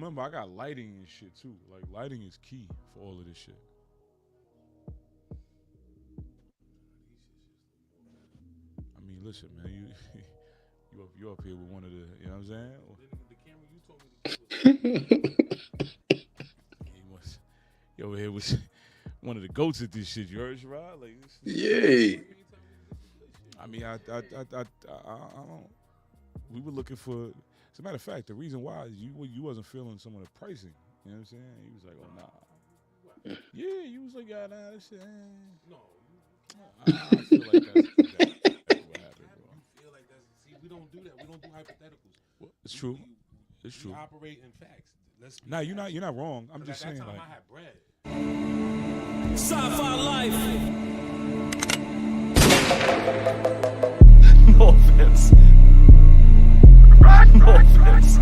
remember, I got lighting and shit too. Like lighting is key for all of this shit. I mean, listen, man, you you up here with one of the, you know what I'm saying? The camera you told me to get was he was you over here was one of the goats at this shit. You heard, Sherrod? Like Yay. I mean, I don't. We were looking for. As a matter of fact, the reason why is you wasn't feeling some of the pricing. You know what I'm saying? He was like, oh nah. Yeah, you was like, yeah, nah, this shit. No, I feel like that's what happened, bro. You feel like that's we don't do that. We don't do hypotheticals. Well, it's true. It's true. We operate in facts. Nah, you're not wrong. I'm just saying, at that time like, I had bread. Sci-fi life. No offense. No offense.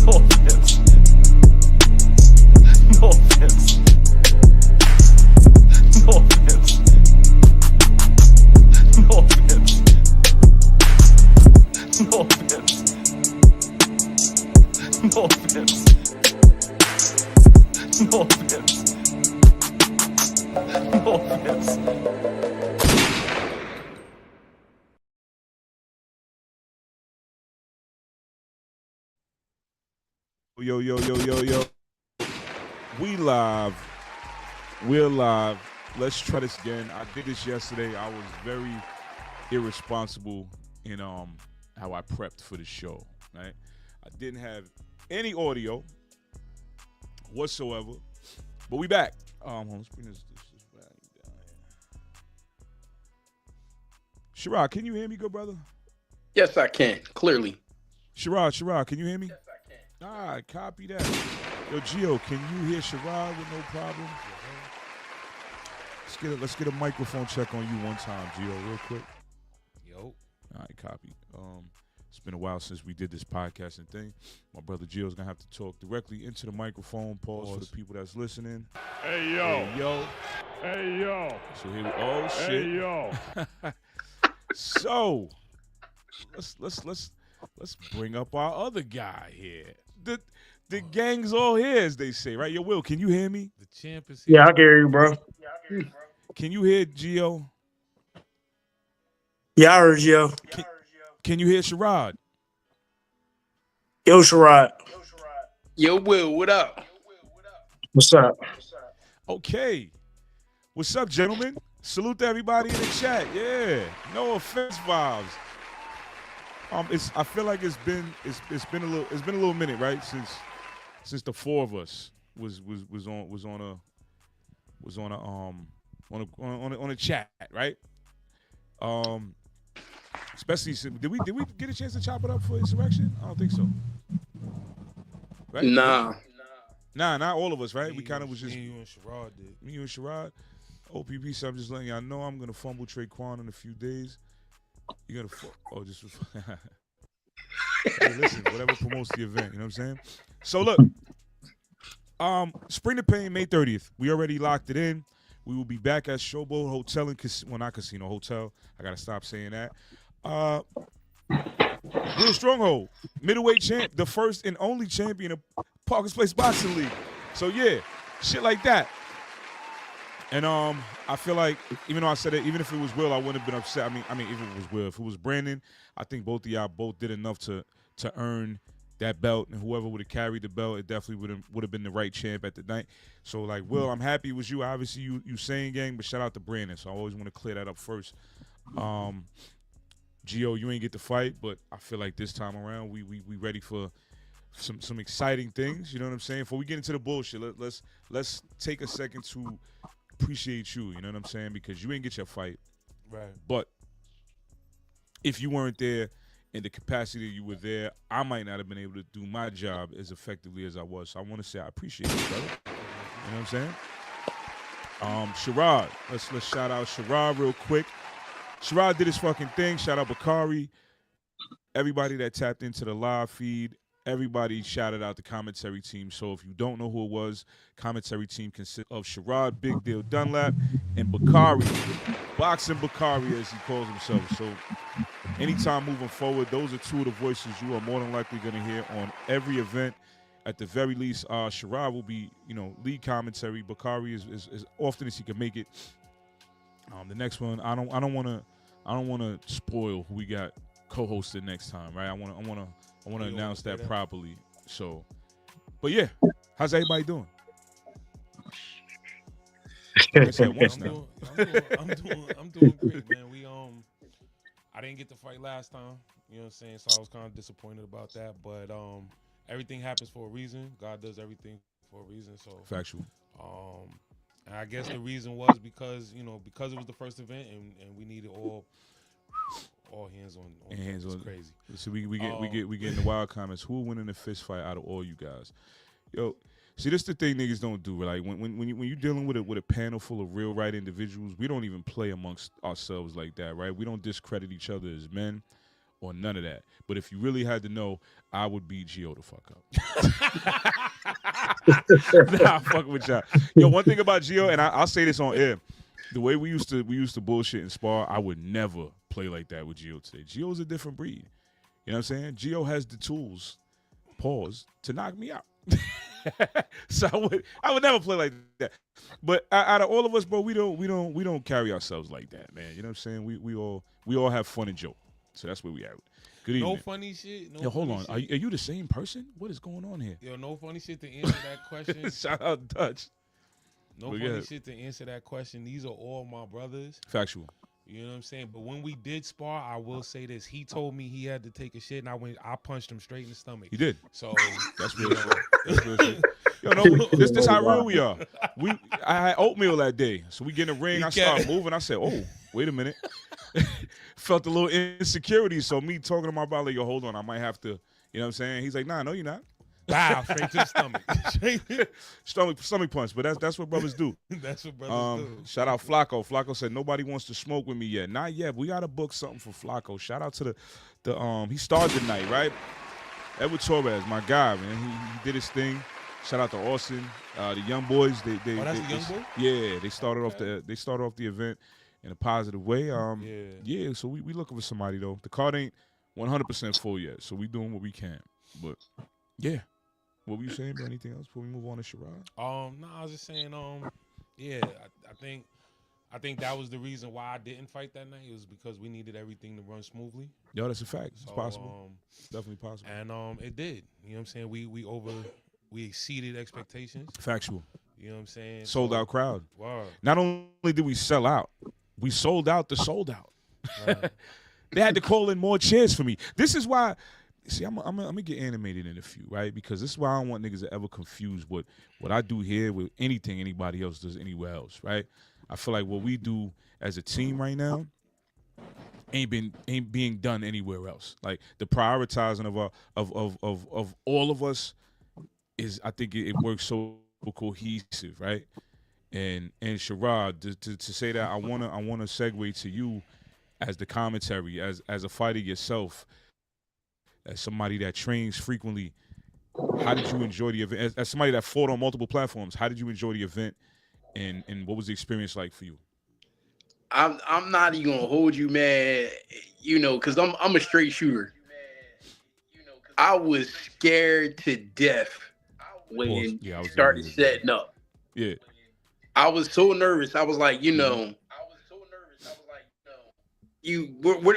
No offense. No offense. No offense. No offense. No offense. No offense. No offense. No offense. Yo. We live. We're live. Let's try this again. I did this yesterday. I was very irresponsible in how I prepped for the show. Right? I didn't have any audio whatsoever. But we back. Let's bring this back down here. Sherrod, can you hear me, good brother? Yes, I can. Clearly. Sherrod, can you hear me? Yes, I can. All right, copy that. Yo, Gio, can you hear Sherrod with no problem? Let's get a microphone check on you one time, Gio, real quick. Yo. All right, copy. It's been a while since we did this podcasting thing. My brother Gio's gonna have to talk directly into the microphone. Pause for the people that's listening. Hey yo. Hey yo. Hey yo. So here we. Oh shit. Hey yo. So let's bring up our other guy here. The gang's all here, as they say, right? Yo, Will, can you hear me? The champ is here. Yeah, I can hear you, bro. Can you hear Gio? Yeah, I heard you. Can you hear Sherrod? Yo, Sherrod. Yo, Will, what up? What's up? Okay. What's up, gentlemen? Salute to everybody in the chat. Yeah. No offense vibes. I feel like it's been a little minute, right? Since the four of us was on a chat, right? Especially did we get a chance to chop it up for Insurrection? I don't think so. Right? Nah. Nah, not all of us, right? We kind of was just me, you and Sherrod did. me, you, and Sherrod. OPP, so I'm just letting y'all know I'm gonna fumble Traquan in a few days. You're gonna just hey, listen, whatever promotes the event, you know what I'm saying? So look, Spring to Pain, May 30th. We already locked it in. We will be back at Showboat Hotel not Casino Hotel. I gotta stop saying that. Real Stronghold, middleweight champ, the first and only champion of Parker's Place Boxing League. So yeah, shit like that. And I feel like even though I said it, even if it was Will, I wouldn't have been upset. I mean, if it was Will, if it was Brandon, I think both of y'all both did enough to earn that belt, and whoever would have carried the belt, it definitely would have been the right champ at the night. So like, Will, I'm happy it was you. Obviously, you saying gang, but shout out to Brandon. So I always want to clear that up first. Gio, you ain't get to fight, but I feel like this time around we ready for some exciting things. You know what I'm saying? Before we get into the bullshit, let's take a second to appreciate you. You know what I'm saying? Because you ain't get your fight, Right. but if you weren't there in the capacity you were there, I might not have been able to do my job as effectively as I was. So I want to say I appreciate you, brother. You know what I'm saying? Sherrod, let's shout out Sherrod real quick. Sherrod did his fucking thing. Shout out Bakari. Everybody that tapped into the live feed. Everybody shouted out the commentary team. So if you don't know who it was, commentary team consists of Sherrod, Big Deal Dunlap, and Bakari. Boxing Bakari, as he calls himself. So anytime moving forward, those are two of the voices you are more than likely going to hear on every event. At the very least, Sherrod will be, lead commentary. Bakari is as often as he can make it. The next one, I don't want to spoil who we got co-hosted next time, right? I want to announce that properly. So, but yeah, how's everybody doing? I said once now. I'm doing great, man. I didn't get to fight last time. You know what I'm saying? So I was kind of disappointed about that. But everything happens for a reason. God does everything for a reason. So Factual. And I guess the reason was because it was the first event and we needed all hands on. Hands on. Crazy. So we get in the wild comments. Who will win in a fist fight out of all you guys? Yo. See, this is the thing niggas don't do. Like when you're dealing with a panel full of real right individuals, we don't even play amongst ourselves like that, right? We don't discredit each other as men or none of that. But if you really had to know, I would beat Gio the fuck up. Nah, fuck with y'all. Yo, one thing about Gio, and I'll say this on air, the way we used to bullshit and spar, I would never play like that with Gio today. Gio's a different breed. You know what I'm saying? Gio has the tools, to knock me out. So I would never play like that. But out of all of us, bro, we don't carry ourselves like that, man. You know what I'm saying? We all have fun and joke. So that's where we at. Good evening. No funny shit. Yo, hold on. Are you the same person? What is going on here? Yo, no funny shit to answer that question. Shout out Dutch. No funny shit to answer that question. These are all my brothers. Factual. You know what I'm saying? But when we did spar, I will say this. He told me he had to take a shit, and I punched him straight in the stomach. He did. So that's real shit. That's real shit. Yo, no, this how real we are. I had oatmeal that day. So we get in the ring, I start moving. I said, oh, wait a minute. Felt a little insecurity. So me talking to my brother, yo, hold on, I might have to, you know what I'm saying? He's like, nah, no, you're not. Wow, straight to the stomach. Stomach punch, but that's what brothers do. That's what brothers do. Shout out Flacco. Flacco said nobody wants to smoke with me yet. Not yet. We gotta book something for Flacco. Shout out to the he started the night, right? Edward Torres, my guy, man. He did his thing. Shout out to Austin, the young boys. That's the young boy? Yeah, they started off the event in a positive way. Yeah. So we looking for somebody though. The card ain't 100% full yet, so we doing what we can. But yeah. What were you saying about anything else before we move on to Sherrod? No, I was just saying, yeah, I think that was the reason why I didn't fight that night. It was because we needed everything to run smoothly. Yo, that's a fact. It's possible. It's definitely possible. And it did. You know what I'm saying? We exceeded expectations. Factual. You know what I'm saying? Sold out crowd. Wow. Not only did we sell out, we sold out the sold out. Right. They had to call in more chairs for me. This is why. See, I'm gonna get animated in a few, right? Because this is why I don't want niggas to ever confuse what I do here with anything anybody else does anywhere else, right? I feel like what we do as a team right now ain't being done anywhere else. Like the prioritizing of all of us is, I think it works so cohesive, right? And Sherrod, to say that, I wanna segue to you as the commentary, as a fighter yourself. As somebody that trains frequently, how did you enjoy the event? As somebody that fought on multiple platforms, how did you enjoy the event, and what was the experience like for you? I'm not even gonna hold you, man. Because I'm a straight shooter. I was scared to death when it started setting up. Yeah, I was so nervous. I was like,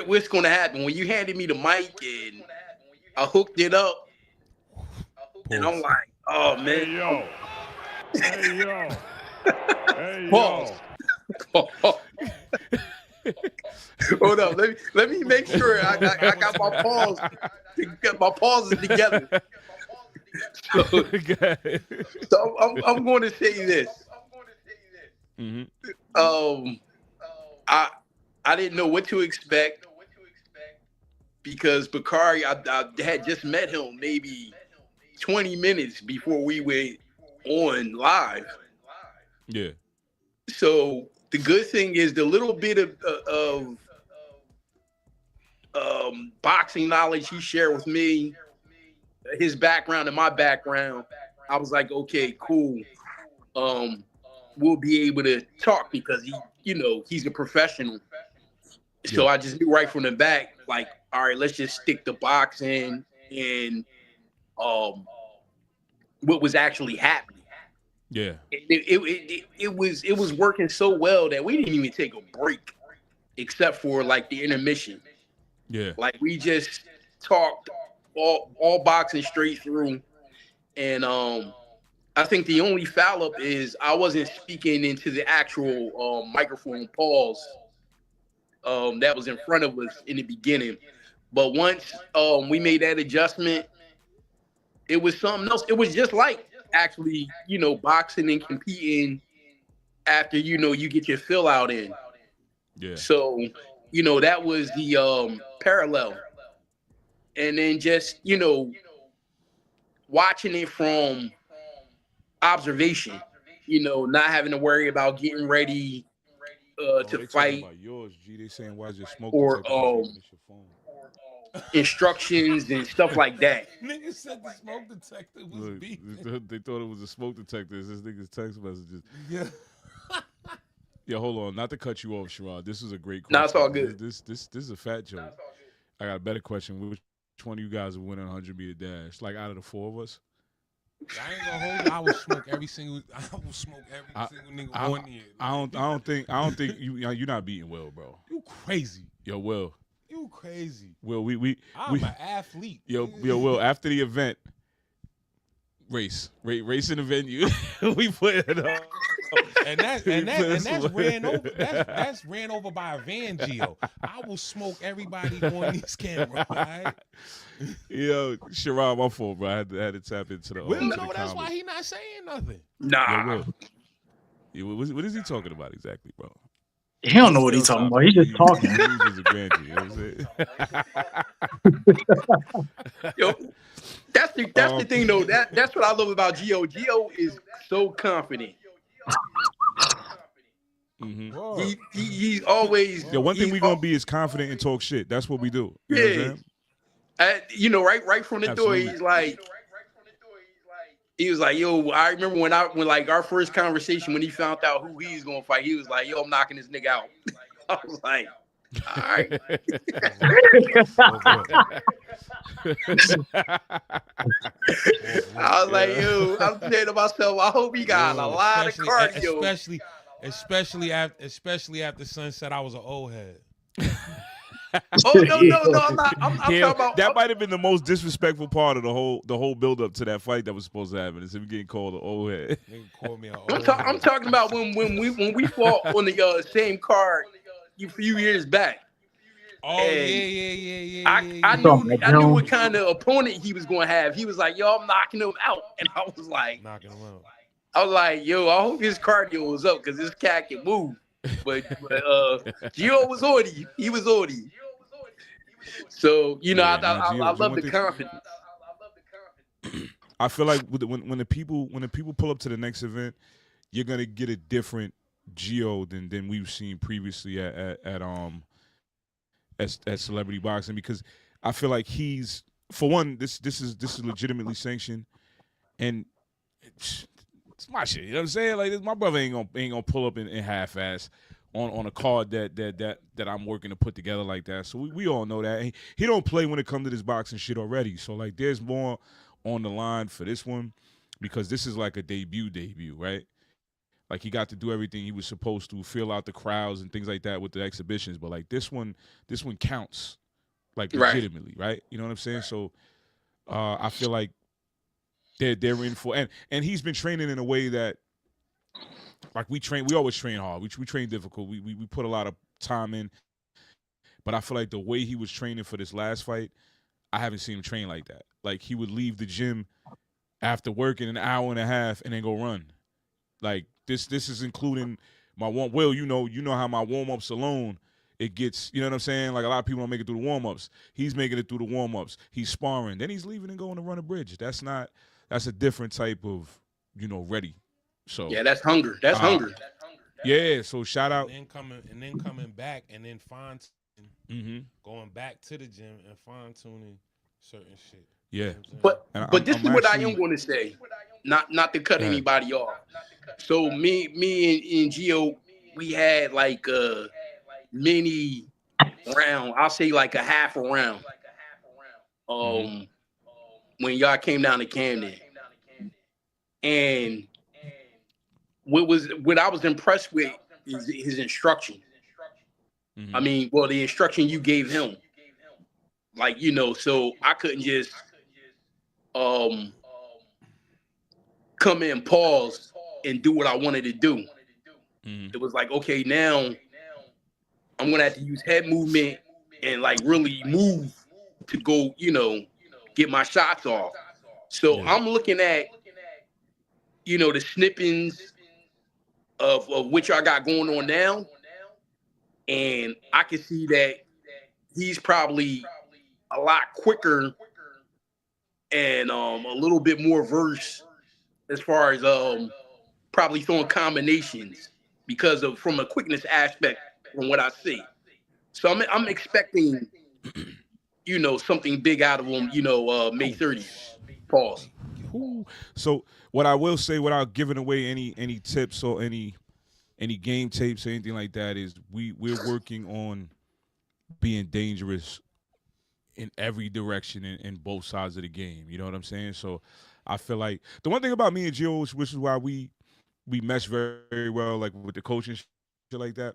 what's gonna happen when you handed me the mic and I hooked it up, and I'm like, oh man. Hey yo. Hey yo. Hey Pause. yo. Hold up. Let me make sure I got my pause. Get my pauses together. So I'm going to say this. Mm-hmm. I didn't know what to expect. Because Bakari, I had just met him maybe 20 minutes before we went on live. Yeah. So the good thing is the little bit of boxing knowledge he shared with me, his background and my background, I was like, okay, cool. We'll be able to talk because he's a professional. So I just knew right from the back, like, all right, let's just stick to boxing and what was actually happening. Yeah. It was working so well that we didn't even take a break, except for like the intermission. Yeah. Like we just talked all boxing straight through, and I think the only foul up is I wasn't speaking into the actual microphone pause that was in front of us in the beginning. But once we made that adjustment, it was something else. It was just like actually, boxing and competing after, you get your fill out in. Yeah. So, that was the parallel. And then just, watching it from observation, not having to worry about getting ready to fight about yours, G. They saying why is your smoke or detector on your phone? instructions and stuff like that. Nigga said the smoke detector was Look, beeping. they thought it was a smoke detector. It's this nigga's text messages. Yeah. Yeah, hold on. Not to cut you off, Sherrod. This is a great question. No, it's all good. This is a fat joke. I got a better question. Which one of you guys would win a 100-meter dash? Like out of the four of us? I ain't gonna hold you. I will smoke every single nigga on here. I don't think you're not beating Will, bro. You crazy. Yo, Will. You crazy. Will, I'm an athlete. Yo, Will, after the event, race in the venue. We put it up. And that's ran over. That's ran over by a van, Gio. I will smoke everybody on these cameras. Right? Yo, Sherrod, my fault, bro. I had to tap into the. Will to the know that's comedy. why he not saying nothing. Nah. Yo, Will. What is he talking about exactly, bro? He don't know what he's talking about. He's just talking. He was a grand G, you know what I'm saying? Yo, that's the thing though. That's what I love about Gio. Gio is so confident. Mm-hmm. He's always. Yo, one thing we gonna be is confident and talk shit. That's what we do. You know what I'm saying? Right from the Absolutely. door, he was like, yo, I remember when like our first conversation when he found out who he was gonna fight, he was like, yo, I'm knocking this nigga out. I was like, all right. I was like, yo, I'm saying to myself, I hope he got a lot of cardio. Especially after sunset, I was an old head. Oh no, I'm not. I'm talking about that might have been the most disrespectful part of the whole build up to that fight that was supposed to happen. Is him getting called an old head. Nigga called me an old I'm talking about when we fought on the same card a few years back. Oh yeah. I knew what kind of opponent he was going to have. He was like, yo, I'm knocking him out, and I was like, knocking him out. I was like, yo, I hope his cardio was up because this cat can move. But Gio was on him. He was on him. So I love the confidence. I feel like when the people pull up to the next event, you're gonna get a different Gio than we've seen previously at Celebrity Boxing, because I feel like he's, for one, this is legitimately sanctioned, and it's my shit. You know what I'm saying? Like, my brother ain't gonna pull up in half-ass on a card that I'm working to put together like that. So we all know that. He don't play when it comes to this boxing shit already. So like, there's more on the line for this one, because this is like a debut, right? Like, he got to do everything he was supposed to, feel out the crowds and things like that with the exhibitions. But like, this one counts, like, legitimately, right? You know what I'm saying? So I feel like they're in for, and he's been training in a way that, like, we always train hard. We train difficult. We put a lot of time in. But I feel like the way he was training for this last fight, I haven't seen him train like that. Like, he would leave the gym after working an hour and a half and then go run. Like, this is including my warm. Will, you know how my warm-ups alone, it gets, you know what I'm saying? Like, a lot of people don't make it through the warm-ups. He's making it through the warm-ups. He's sparring. Then he's leaving and going to run a bridge. That's a different type of, ready. So yeah, that's hunger. That's hunger. Yeah, so shout out. And then coming back and then going back to the gym and fine-tuning certain shit. Yeah. But this is what I am going to say. Not to cut anybody off. So me and Gio, we had like a mini round. I'll say like a half a round. When y'all came down to Camden, and what I was impressed with is his instruction. I mean, well, the instruction you gave him, like, you know, so I couldn't just come in, pause, and do what I wanted to do. It was like, okay, now I'm gonna have to use head movement and like really move to go, you know, get my shots off. So I'm looking at, you know, the snippings of what y'all got going on now, and I can see that he's probably a lot quicker and a little bit more versed as far as probably throwing combinations because of from a quickness aspect from what I see. So I'm expecting, you know, something big out of him, you know, May 30th. Pause. So what I will say, without giving away any tips or any game tapes or anything like that, is we're working on being dangerous in every direction in both sides of the game. You know what I'm saying? So I feel like the one thing about me and Gio, which is why we mesh very, very well, like with the coaching shit like that.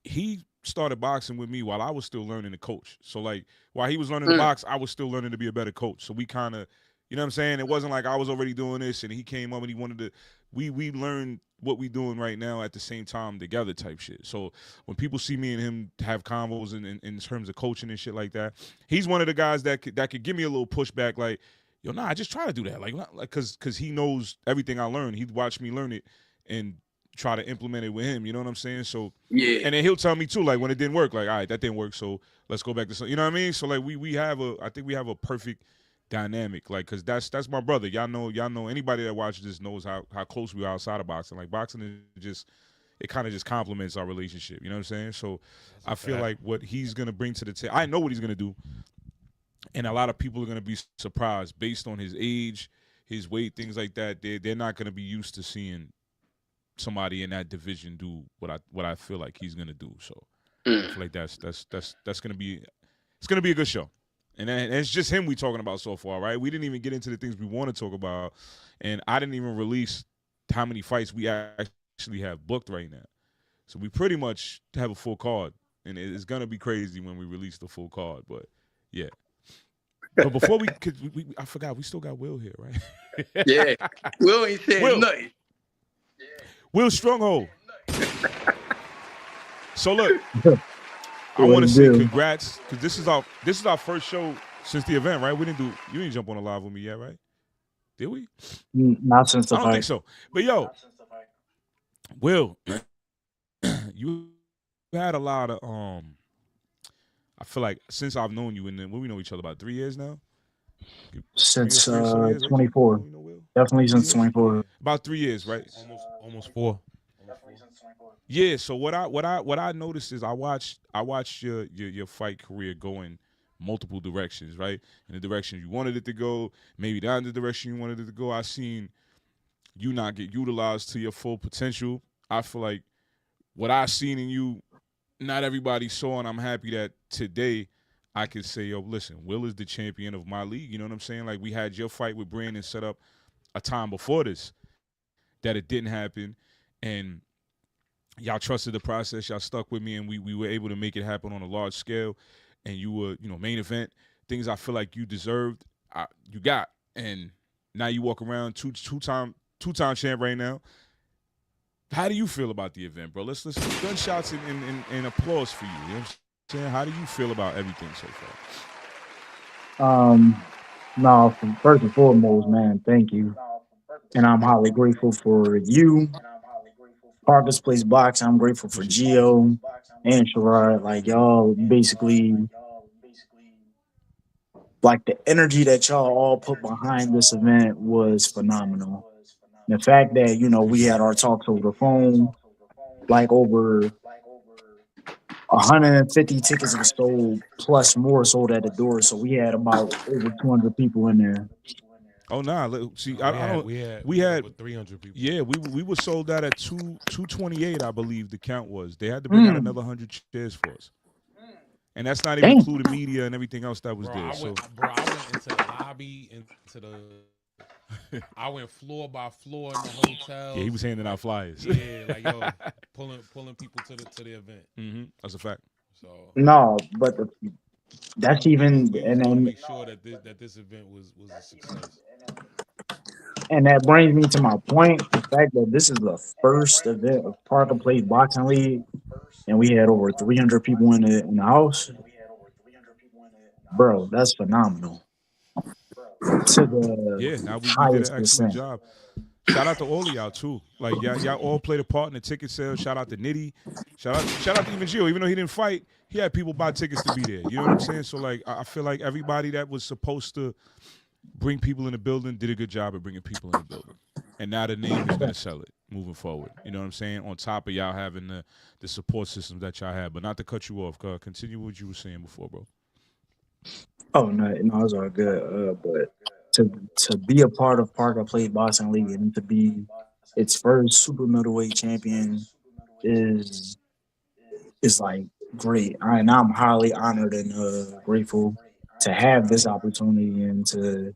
He started boxing with me while I was still learning to coach. So like while he was learning to box, I was still learning to be a better coach. So we kind of, you know what I'm saying? It wasn't like I was already doing this and he came up and he wanted to, we learned what we doing right now at the same time together type shit. So when people see me and him have convos in terms of coaching and shit like that, he's one of the guys that could give me a little pushback like, yo, nah, I just try to do that. Like cause he knows everything I learned. He'd watch me learn it and try to implement it with him, you know what I'm saying? So yeah, and then he'll tell me too, like when it didn't work, like, all right, that didn't work, so let's go back to something. You know what I mean? So like I think we have a perfect dynamic, like, cause that's my brother. Y'all know anybody that watches this knows how close we are outside of boxing. Like boxing is just, it kind of just complements our relationship. You know what I'm saying? So I feel like what he's gonna bring to the table, I know what he's gonna do, and a lot of people are gonna be surprised based on his age, his weight, things like that. They're not gonna be used to seeing somebody in that division do what I feel like he's gonna do. So I feel like that's gonna be, it's gonna be a good show. And it's just him we talking about so far, right? We didn't even get into the things we want to talk about, and I didn't even release how many fights we actually have booked right now. So we pretty much have a full card, and it's gonna be crazy when we release the full card. But yeah. But before I forgot we still got Will here, right? Yeah, Will ain't saying nothing. Will Stronghold. So look, I want to say congrats, because this is our first show since the event, right? You didn't jump on a live with me yet, right? Did we? Not since the fight. I don't think so. But yo, Will, you had a lot of I feel like since I've known you, and we know each other about 3 years now. Since 24. Definitely since 24. About 3 years, right? Almost 4. Yeah. So what I noticed is I watched your fight career go in multiple directions, right? In the direction you wanted it to go, maybe not in the direction you wanted it to go. I seen you not get utilized to your full potential. I feel like what I seen in you, not everybody saw, and I'm happy that today I could say, yo, listen, Will is the champion of my league. You know what I'm saying? Like, we had your fight with Brandon set up a time before this, that it didn't happen, and y'all trusted the process. Y'all stuck with me, and we were able to make it happen on a large scale, and you were, main event. Things I feel like you deserved, you got, and now you walk around two-time champ right now. How do you feel about the event, bro? Let's gunshots and applause for you. You know what I'm saying? How do you feel about everything so far? No, first and foremost, man, thank you. And I'm highly grateful for you, Parker's Place Boxing. I'm grateful for Gio and Sherrod. Like, y'all basically, like, the energy that y'all all put behind this event was phenomenal. The fact that, we had our talks over the phone, like over 150 tickets were sold, plus more sold at the door. So we had about over 200 people in there. Oh nah, see, we had 300 people. Yeah, we were sold out at 228, I believe the count was. They had to bring out another 100 chairs for us. And that's not even Damn. including media and everything else that was Bro, there. I So went into the lobby, into the. I went floor by floor in the hotel. yeah, he was handing out flyers. Yeah, like yo, pulling people to the event. That's a fact. So No, but that's even we and just want to then make sure that this event was a success. and that brings me to my point: the fact that this is the first event of Parker Place Boxing League, and we had over 300 people in the house. Bro, that's phenomenal to the Yeah, now we did highest an excellent percent. job. Shout out to all of y'all too. Like y'all all played a part in the ticket sale. Shout out to Nitty. Shout out to even Gio. Even though he didn't fight, he had people buy tickets to be there. You know what I'm saying? So like I feel like everybody that was supposed to bring people in the building did a good job of bringing people in the building. And now the name is gonna sell it moving forward. You know what I'm saying? On top of y'all having the support systems that y'all have. But not to cut you off, continue what you were saying before, bro. Oh no, it's all good. But to be a part of Parker Place Boxing League and to be its first super middleweight champion is like great. And I'm highly honored and grateful to have this opportunity and to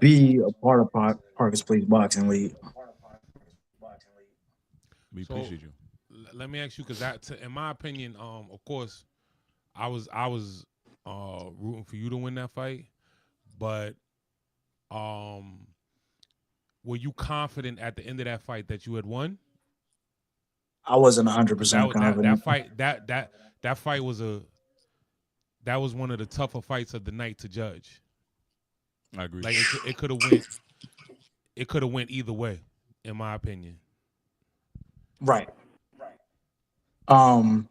be a part of Parker's Place Boxing League. We appreciate you. Let me ask you, because in my opinion, of course, I was rooting for you to win that fight, but were you confident at the end of that fight that you had won? I wasn't 100% confident. That fight was one of the tougher fights of the night to judge. I agree. Like it could have went either way, in my opinion. Right. To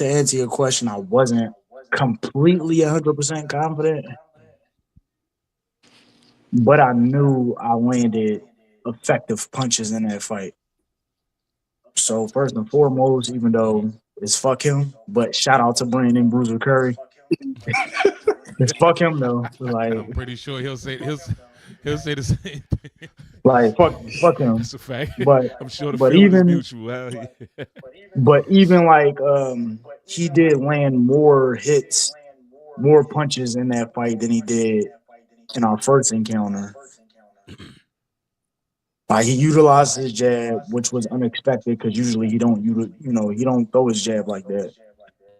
answer your question, I wasn't completely 100% confident, but I knew I landed effective punches in that fight. So first and foremost, even though it's fuck him, but shout out to Brandon Bruiser Curry. It's fuck him though. Like I'm pretty sure he'll say the same thing. Like fuck him. That's a fact. But I'm sure the but feeling is even mutual. Hell yeah. but even like he did land more hits, more punches in that fight than he did in our first encounter. Like he utilized his jab, which was unexpected because usually he don't he don't throw his jab like that.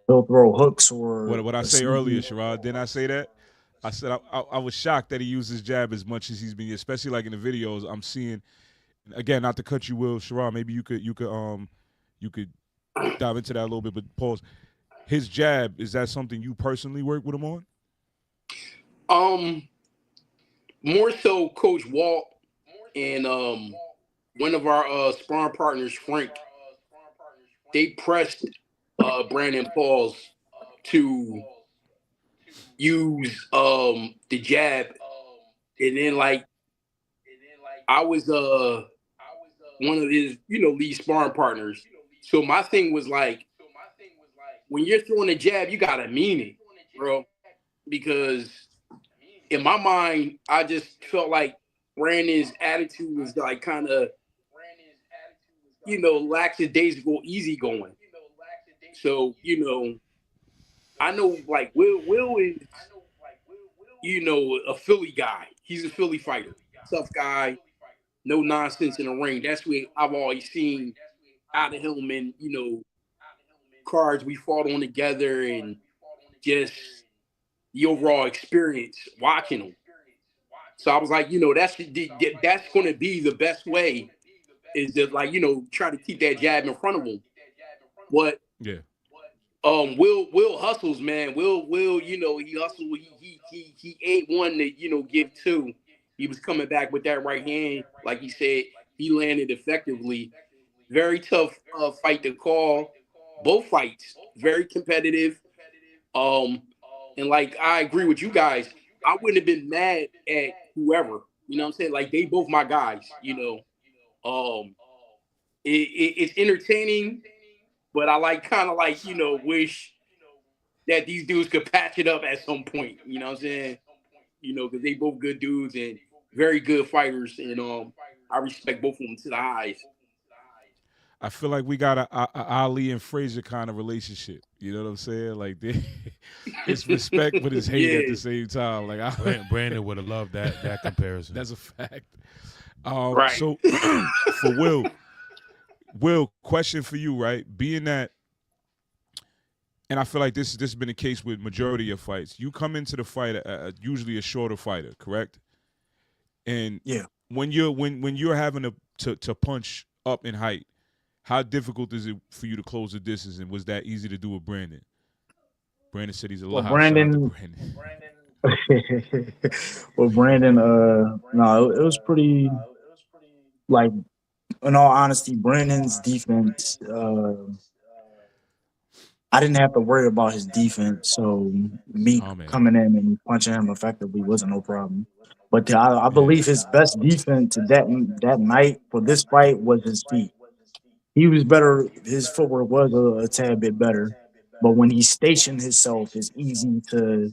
He'll throw hooks or What I a say sneaky- earlier, Sherrod, didn't I say that? I said I was shocked that he used his jab as much as he's been, especially like in the videos I'm seeing. Again, not to cut you, Will, Sherrod, maybe you could dive into that a little bit, but pause. His jab, is that something you personally work with him on? More so Coach Walt and one of our sparring partners, Frank, they pressed Brandon Pauls to use the jab, and then like I was one of his lead sparring partners. So my thing was like, when you're throwing a jab, you gotta mean it, bro, because in my mind, I just felt like Brandon's attitude was like kind of, lackadaisical, easygoing. So, I know like Will is, a Philly guy. He's a Philly fighter, tough guy, no nonsense in the ring. That's what I've always seen out of him, and cards we fought on together, and just the overall experience watching him. So I was like, that's going to be the best way, is to like, try to keep that jab in front of him. But Yeah. Will hustles, man. Will, he hustled. He ain't one to, give two. He was coming back with that right hand. Like he said, he landed effectively. Very tough fight to call. Both fights, very competitive. And like, I agree with you guys. I wouldn't have been mad at whoever, you know what I'm saying? Like, they both my guys, it's entertaining, but I like kind of like, wish that these dudes could patch it up at some point, you know what I'm saying? Because they both good dudes and very good fighters, and I respect both of them to the highs. I feel like we got a Ali and Frazier kind of relationship. You know what I'm saying? Like it's respect, but it's hate at the same time. Like Brandon would have loved that comparison. That's a fact. Right. So for Will, question for you, right? Being that, and I feel like this has been the case with majority of fights. You come into the fight usually a shorter fighter, correct? And Yeah. when you're having to punch up in height, how difficult is it for you to close the distance? And was that easy to do with Brandon? Brandon said he's a lot. Brandon. Well, Brandon, no, it was pretty. Like, in all honesty, Brandon's defense. I didn't have to worry about his defense, so me coming in and punching him effectively wasn't no problem. But I believe his best defense that night for this fight was his feet. He was better. His footwork was a tad bit better, but when he stationed himself, it's easy to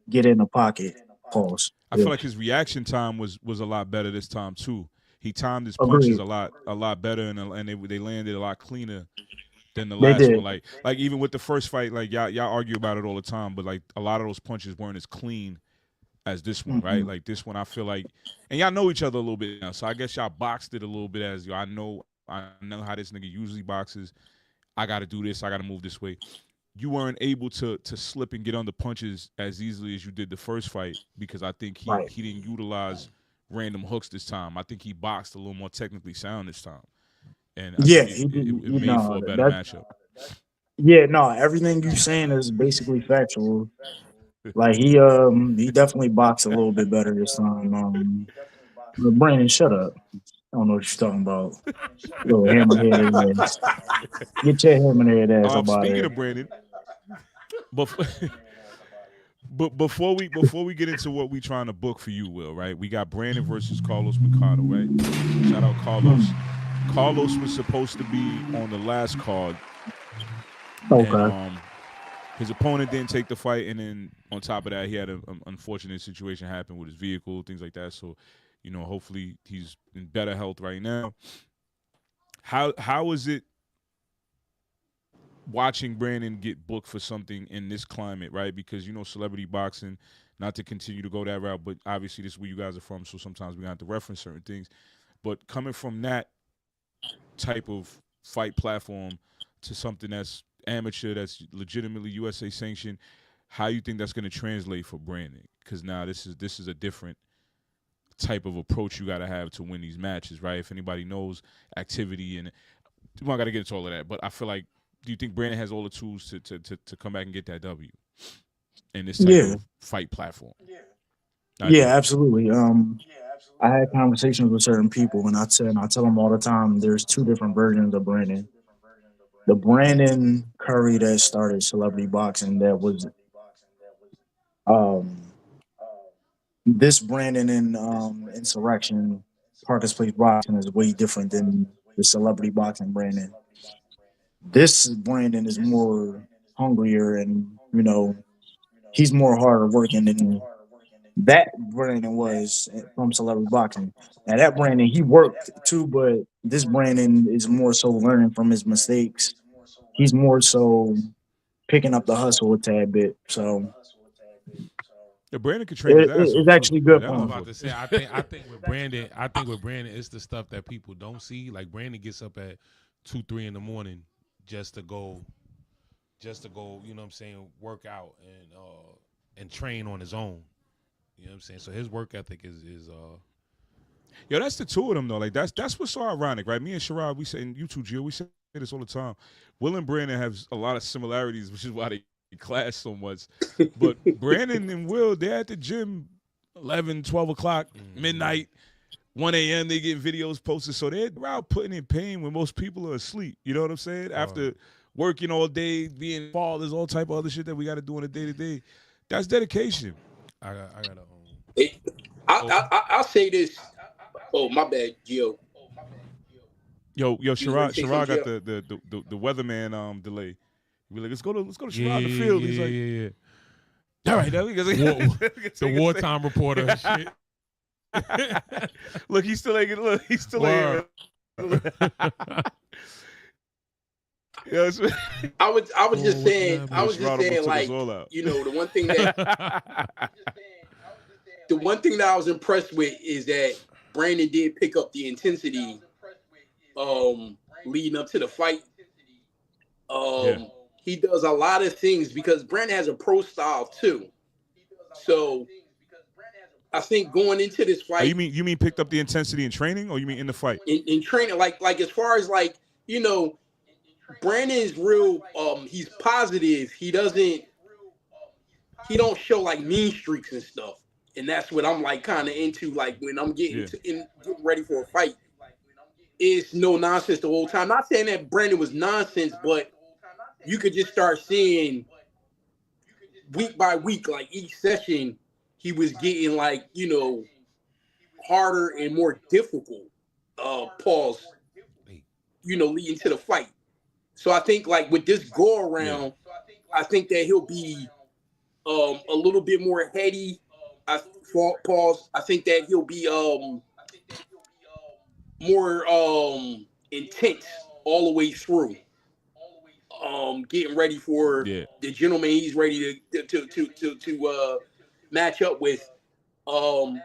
get in the pocket. Pause. I feel like his reaction time was a lot better this time too. He timed his punches a lot better, and they landed a lot cleaner than the last one. Like even with the first fight, like y'all argue about it all the time, but like a lot of those punches weren't as clean as this one, right? Like this one, I feel like, and y'all know each other a little bit now, so I guess y'all boxed it a little bit as I know how this nigga usually boxes. I got to do this. I got to move this way. You weren't able to slip and get under punches as easily as you did the first fight because I think he didn't utilize random hooks this time. I think he boxed a little more technically sound this time. And it made for a better matchup. Yeah, no, everything you're saying is basically factual. Like he definitely boxed a little bit better this time. Brandon, shut up. I don't know what you're talking about. Little hammerhead ass. Get your hammerhead ass about speaking it. of Brandon, but before we get into what we trying to book for you, Will, right? We got Brandon versus Carlos Mercado, right? Shout out Carlos. Carlos was supposed to be on the last card. Okay. And, his opponent didn't take the fight, and then on top of that, he had an unfortunate situation happen with his vehicle, things like that. So, you know, hopefully he's in better health right now. How is it watching Brandon get booked for something in this climate, right? Because, you know, celebrity boxing, not to continue to go that route, but obviously this is where you guys are from, so sometimes we have to reference certain things. But coming from that type of fight platform to something that's amateur, that's legitimately USA sanctioned, how you think that's going to translate for Brandon? Because now this is a different type of approach you got to have to win these matches, right? If anybody knows activity, and I got to get into all of that, but I feel like, do you think Brandon has all the tools to come back and get that W in this type of fight platform? Yeah, absolutely. I had conversations with certain people, and I tell them all the time, there's two different versions of Brandon. The Brandon Curry that started celebrity boxing, that was this Brandon in Insurrection, Parker's Place Boxing, is way different than the celebrity boxing Brandon. This Brandon is more hungrier, and you know, he's more harder working than that Brandon was from celebrity boxing. Now that Brandon, he worked too, but this Brandon is more so learning from his mistakes. He's more so picking up the hustle a tad bit. So Brandon could train his ass off, it's actually good for I was him. about to say, I think with Brandon, it's the stuff that people don't see. Like Brandon gets up at 2-3 in the morning just to go, you know what I'm saying, work out and train on his own. You know what I'm saying? So his work ethic is Yo, that's the two of them though. Like that's what's so ironic, right? Me and Sherrod, we say, and you two, Gio, we say this all the time. Will and Brandon have a lot of similarities, which is why they clash so much. But Brandon and Will, they're at the gym 11, 12 o'clock, midnight, 1 a.m. They get videos posted. So they're out putting in pain when most people are asleep. You know what I'm saying? After working all day, being fathers, all type of other shit that we got to do on a day-to-day. That's dedication. I gotta I'll say this. Oh, my bad, Gio. Yo, Sherrod got the weatherman delay. We like, let's go to Sherrod the field. He's like, yeah. All right, now we The wartime reporter and shit. Look, he's still ain't. Look, he's still ain't. Yes. I was just Oh, saying, what I was just saying, like, all out. you know, the one thing that I was impressed with is that Brandon did pick up the intensity leading up to the fight. He does a lot of things because Brandon has a pro style too. So I think going into this fight, you mean picked up the intensity in training, or you mean in the fight? In training, like as far as like, you know, Brandon is real. He's positive. He don't show like mean streaks and stuff, and that's what I'm like kind of into. Like when I'm getting getting ready for a fight, it's no nonsense the whole time. Not saying that Brandon was nonsense, but you could just start seeing week by week, like each session, he was getting like, you know, harder and more difficult. Pause. You know, leading to the fight. So I think like with this go around, I think that he'll be a little bit more heady. Pause. I think that he'll be more intense all the way through. Getting ready for the gentleman he's ready to match up with. I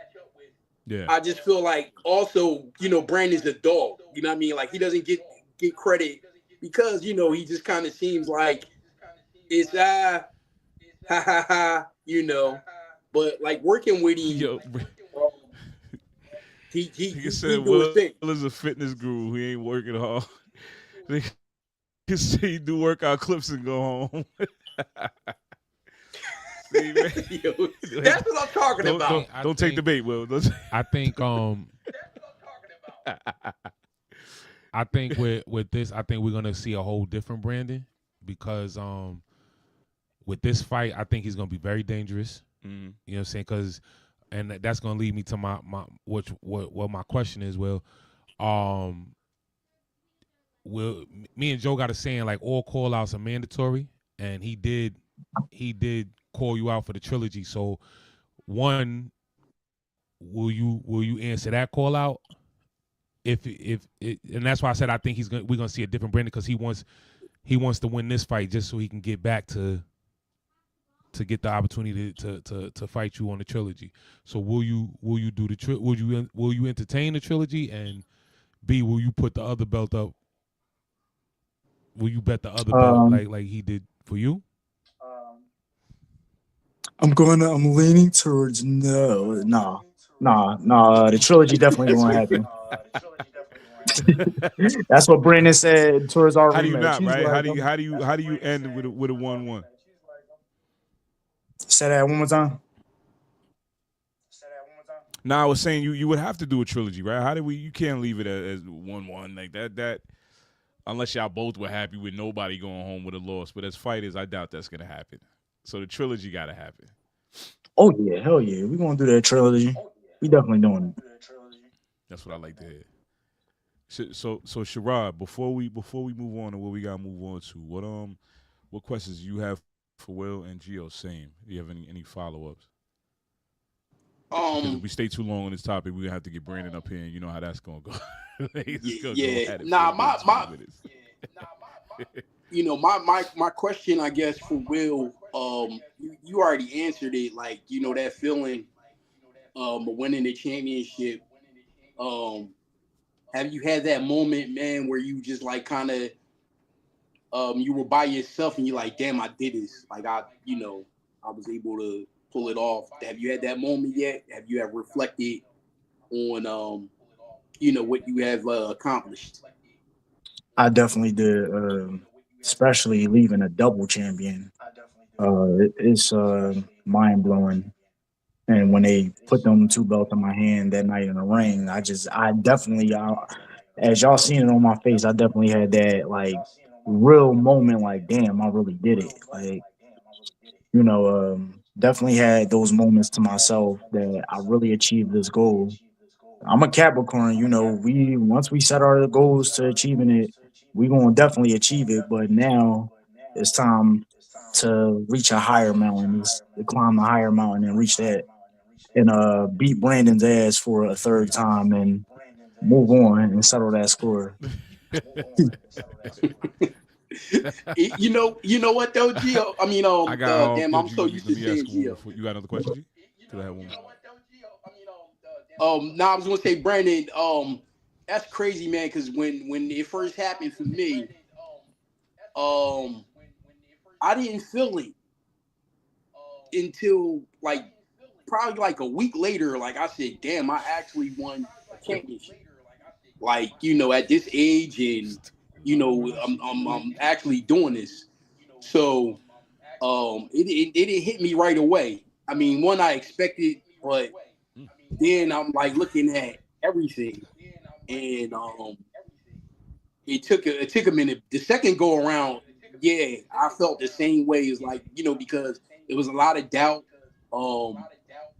just feel like also, you know, Brandon's a dog. You know what I mean? Like he doesn't get credit because, you know, he just kind of seems like it's ha ha ha, you know. But like working with him, he said, "Will is a fitness guru. He ain't working hard." He say he do workout clips and go home. See, man? Yo, that's what I'm talking about. Don't take the bait, Will. I think I think with this, I think we're gonna see a whole different Brandon because with this fight, I think he's gonna be very dangerous. Mm-hmm. You know what I'm saying? Because and that's gonna lead me to my what my question is. Will me and Joe got a saying like all call outs are mandatory, and he did call you out for the trilogy. So one, will you answer that call out? If and that's why I said I think we're gonna see a different Brandon because he wants to win this fight just so he can get back to get the opportunity to fight you on the trilogy. So will you do will you entertain the trilogy, and B, will you put the other belt up? Will you bet the other belt like he did for you? I'm leaning towards no. The trilogy definitely won't happen. That's what Brandon said towards our. How do you not, right? Like, how do you end with a 1-1? Say that one more time. No, I was saying you would have to do a trilogy, right? How do you can't leave it as 1-1 like that unless y'all both were happy with nobody going home with a loss. But as fighters, I doubt that's gonna happen. So the trilogy gotta happen. Oh yeah, hell yeah. We're gonna do that trilogy. We definitely doing it. That's what I like to hear. So Sherrod, before we move on to what we gotta move on to, what questions you have for Will and Gio? Same. Do you have any follow-ups? If we stay too long on this topic, we're gonna have to get Brandon up here, and you know how that's gonna go. You know, my question, I guess, for Will, you already answered it. Like, you know, that feeling of winning the championship. Have you had that moment, man, where you just like kind of you were by yourself and you're like, damn, I did this. Like I was able to pull it off. Have you had that moment yet? Have you ever reflected on what you have accomplished? I definitely did, especially leaving a double champion. It's mind blowing. And when they put them two belts in my hand that night in the ring, I definitely, as y'all seen it on my face, I definitely had that like real moment, like, damn, I really did it. Like, definitely had those moments to myself that I really achieved this goal. I'm a Capricorn, once we set our goals to achieving it, we're going to definitely achieve it. But now it's time to reach a higher mountain, to climb a higher mountain and reach that and beat Brandon's ass for a third time and move on and settle that score. You know what though, Gio? I mean, I got damn, I'm so used to let me saying ask one Gio. before. You got another question, G? Because I have one more. Now I was gonna say, Brandon, that's crazy, man. Because when it first happened for me, um, I didn't feel it until like probably like a week later. Like I said, damn, I actually won a championship. Like at this age, and I'm actually doing this. So it didn't hit me right away. I mean, one I expected, but then I'm like looking at everything, and it took a minute. The second go around, yeah, I felt the same way as like because it was a lot of doubt. How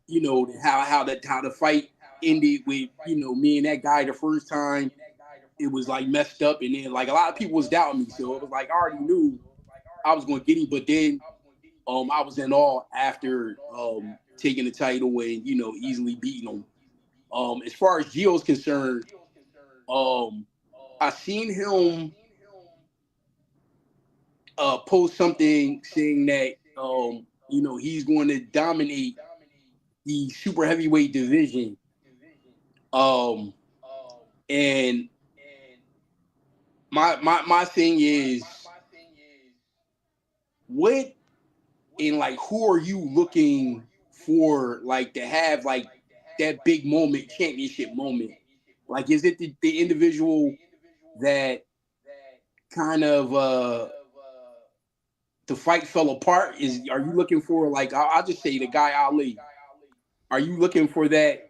the fight ended with me and that guy the first time. It was like messed up, and then like a lot of people was doubting me, so it was like I already knew I was going to get him, but then I was in awe after taking the title and easily beating him. As far as Gio's concerned, I seen him post something saying that he's going to dominate the super heavyweight division. And my thing is, what and like who are you looking for, like to have like that big moment, championship moment? Like, is it the individual that kind of the fight fell apart? Are you looking for, like, I'll just say the guy Ali? Are you looking for that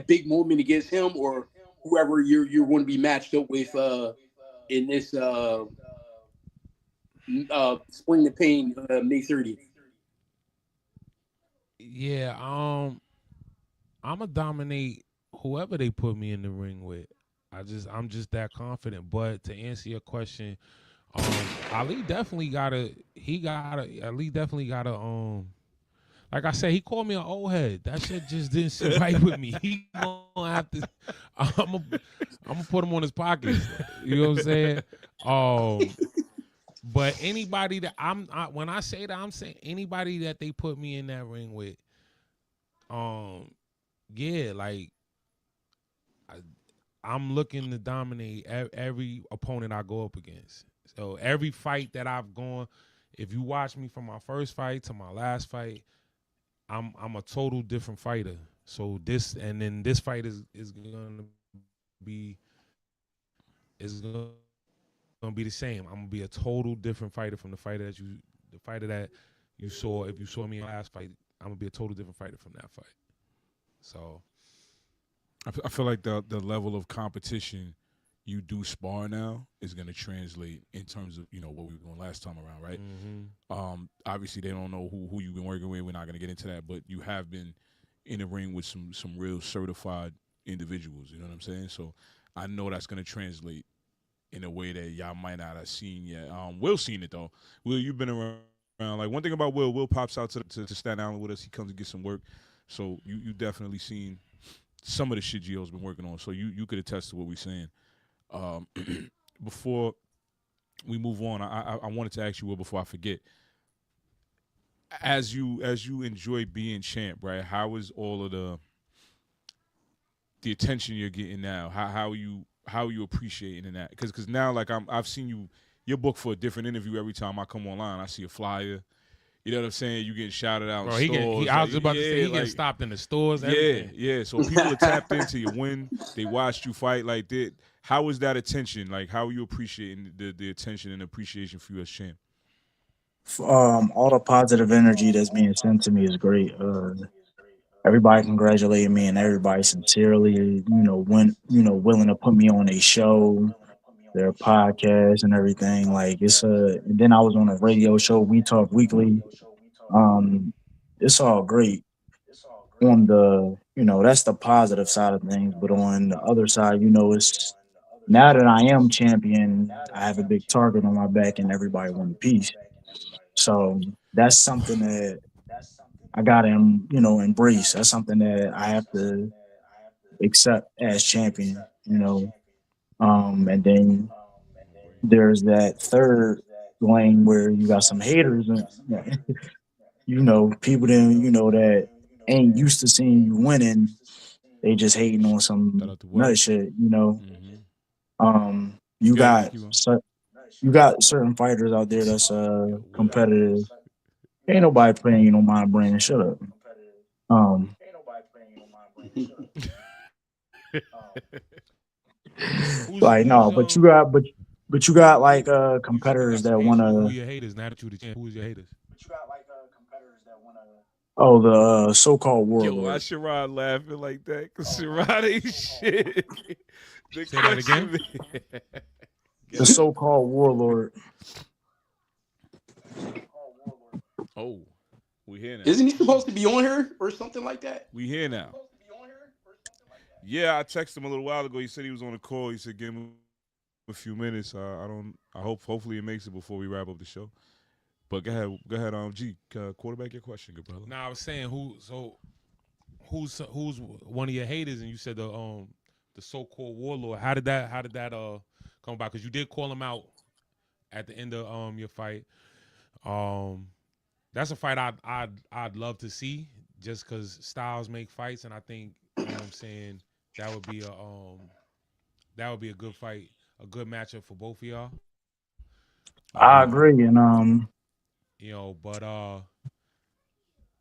big moment against him, or whoever you're going to be matched up with in this Spring the Pain May 30th? Yeah, I'm gonna dominate whoever they put me in the ring with. I'm just that confident. But to answer your question, Ali definitely like I said, he called me an old head. That shit just didn't sit right with me. He gonna have to I'm gonna put him on his pockets. You know what I'm saying? But anybody that when I say that, I'm saying anybody that they put me in that ring with, yeah, like I'm looking to dominate every opponent I go up against. So every fight that I've gone, if you watch me from my first fight to my last fight, I'm a total different fighter. So this fight is gonna be the same. I'm gonna be a total different fighter from the fighter that you saw. If you saw me in the last fight, I'm gonna be a total different fighter from that fight. So I feel like the level of competition you do spar now is going to translate in terms of what we were doing last time around, right? mm-hmm. Obviously they don't know who you've been working with. We're not going to get into that, but you have been in the ring with some real certified individuals. You know what I'm saying? So I know that's going to translate in a way that y'all might not have seen yet. Will's seen it though. Will, you've been around. Like one thing about Will pops out to Staten Island with us. He comes to get some work. So you definitely seen some of the shit Gio's been working on. So you could attest to what we're saying. Before we move on, I wanted to ask you, Will, before I forget. As you enjoy being champ, right? How is all of the attention you're getting now? How are you appreciating that? Because now, like, I've seen you're booked for a different interview every time I come online. I see a flyer. You know what I'm saying? You getting shouted out in stores. I was just about to say, he getting stopped in the stores. Everything. Yeah. So people are tapped into your win. They watched you fight. Like, how is that attention? Like, how are you appreciating the attention and appreciation for you as champ? All the positive energy that's being sent to me is great. Everybody congratulating me, and everybody sincerely, willing to put me on a show, their podcast, and everything. Like and then I was on a radio show, We Talk Weekly. It's all great. On the, that's the positive side of things, but on the other side, it's now that I am champion, I have a big target on my back, and everybody want a piece. So that's something that I gotta, embrace. That's something that I have to accept as champion. And then there's that third lane where you got some haters and people that ain't used to seeing you winning. They just hating on Shout some out to nut Will. shit. Mm-hmm. You Go ahead, got keep on. you got certain fighters out there that's Yo, Will. competitive. Ain't nobody paying you no mind, Brandon. Shut up. Um, like no, but you got like You said you competitors got some that haters. want Who to. your haters? Now that you the champ, who's your haters? Oh, the so-called Yo, why warlord. Sherrod laughing like that? Because Sherrod ain't shit. The Say that again. question. The so-called warlord. Oh, we here now. Isn't he supposed to be on here or something like that? We here now. Yeah, I texted him a little while ago. He said he was on a call. He said give him a few minutes. I don't. I hope. Hopefully, it makes it before we wrap up the show. But go ahead. Go ahead. G. Quarterback your question, good brother. Now I was saying who's one of your haters, and you said the so-called warlord. How did that come about? Because you did call him out at the end of your fight. That's a fight I'd love to see, just because styles make fights, and I think what I'm saying that would be a good fight, a good matchup for both of y'all. I agree, and But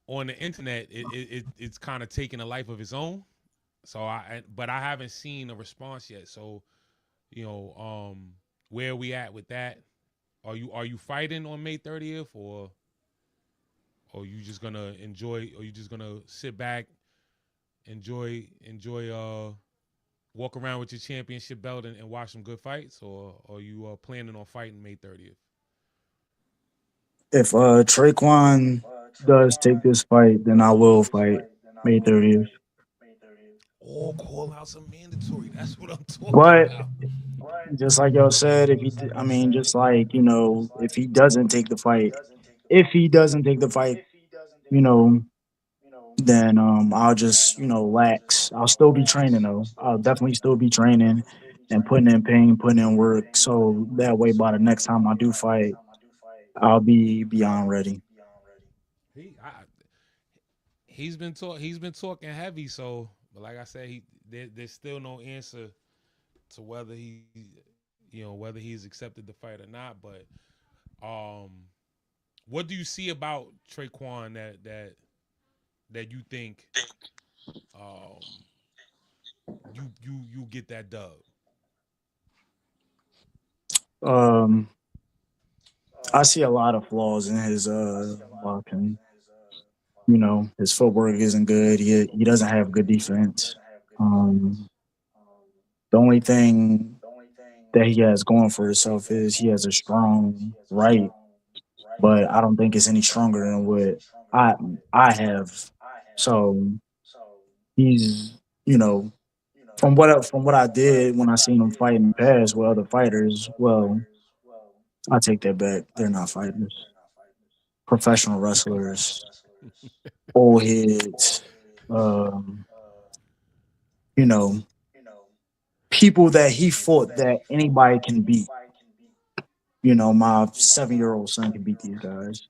on the internet, it's kind of taking a life of its own. So but I haven't seen a response yet. So, where are we at with that? Are you fighting on May 30th, or you just gonna enjoy? Or you just gonna sit back, enjoy, walk around with your championship belt and watch some good fights, or are you planning on fighting May 30th? if Traquan does take this fight, then I will fight May 30th. Oh, call out some mandatory. That's what I'm talking But about. just like y'all said, just like if he doesn't take the fight, you know, then I'll just lax. I'll still be training though. I'll definitely still be training and putting in pain, putting in work, so that way by the next time I do fight, I'll be beyond ready. He I, he's been talking heavy. So, but like I said, there's still no answer to whether whether he's accepted the fight or not. But what do you see about Traquan that you think you get that dub? Um, I see a lot of flaws in his boxing. His footwork isn't good. He doesn't have good defense. Um, the only thing that he has going for himself is he has a strong right, but I don't think it's any stronger than what I I have. So he's from what I did when I seen him fight in the past with other fighters. Well, I take that back. They're not fighters, professional wrestlers, old heads. Um, you know, people that he fought that anybody can beat. My 7-year-old son can beat these guys.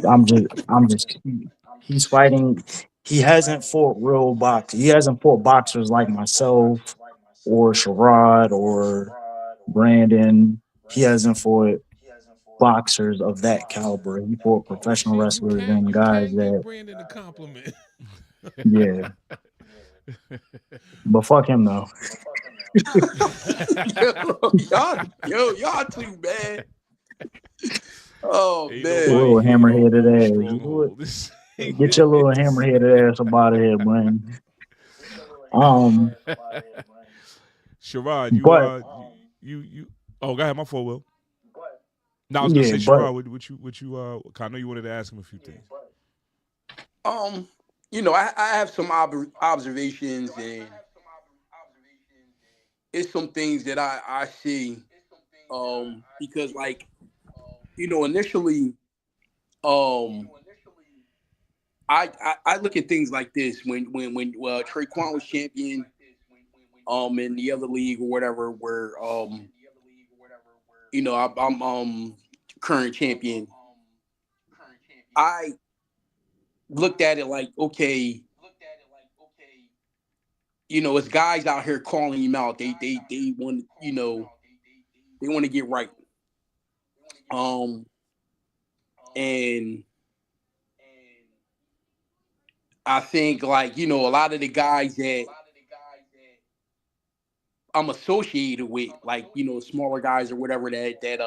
I'm just. He's fighting. He hasn't fought real box. He hasn't fought boxers like myself or Sherrod or Brandon. He hasn't fought boxers of that caliber. He fought Oh professional shit, wrestlers and you guys can give that, Brandon a compliment. yeah. But fuck him though. y'all too, man. Oh Ain't man. nobody Little hating on hammer-headed Will's ass. stronghold. This Get your little hammer-headed ass up out of here, Brandon. Um, Sherrod, but you. Oh, go ahead. My fault, Will. No, I was gonna yeah, say, but Sherrod, what you I know you wanted to ask him a few things. I have some observations, and it's some things that I see. Because initially, um, I look at things like this when Traquan was champion, in the other league or whatever, where I'm current champion, I looked at it like, okay, it's guys out here calling him out. They want, they want to get right. And I think like, a lot of the guys that I'm associated with, like, smaller guys or whatever that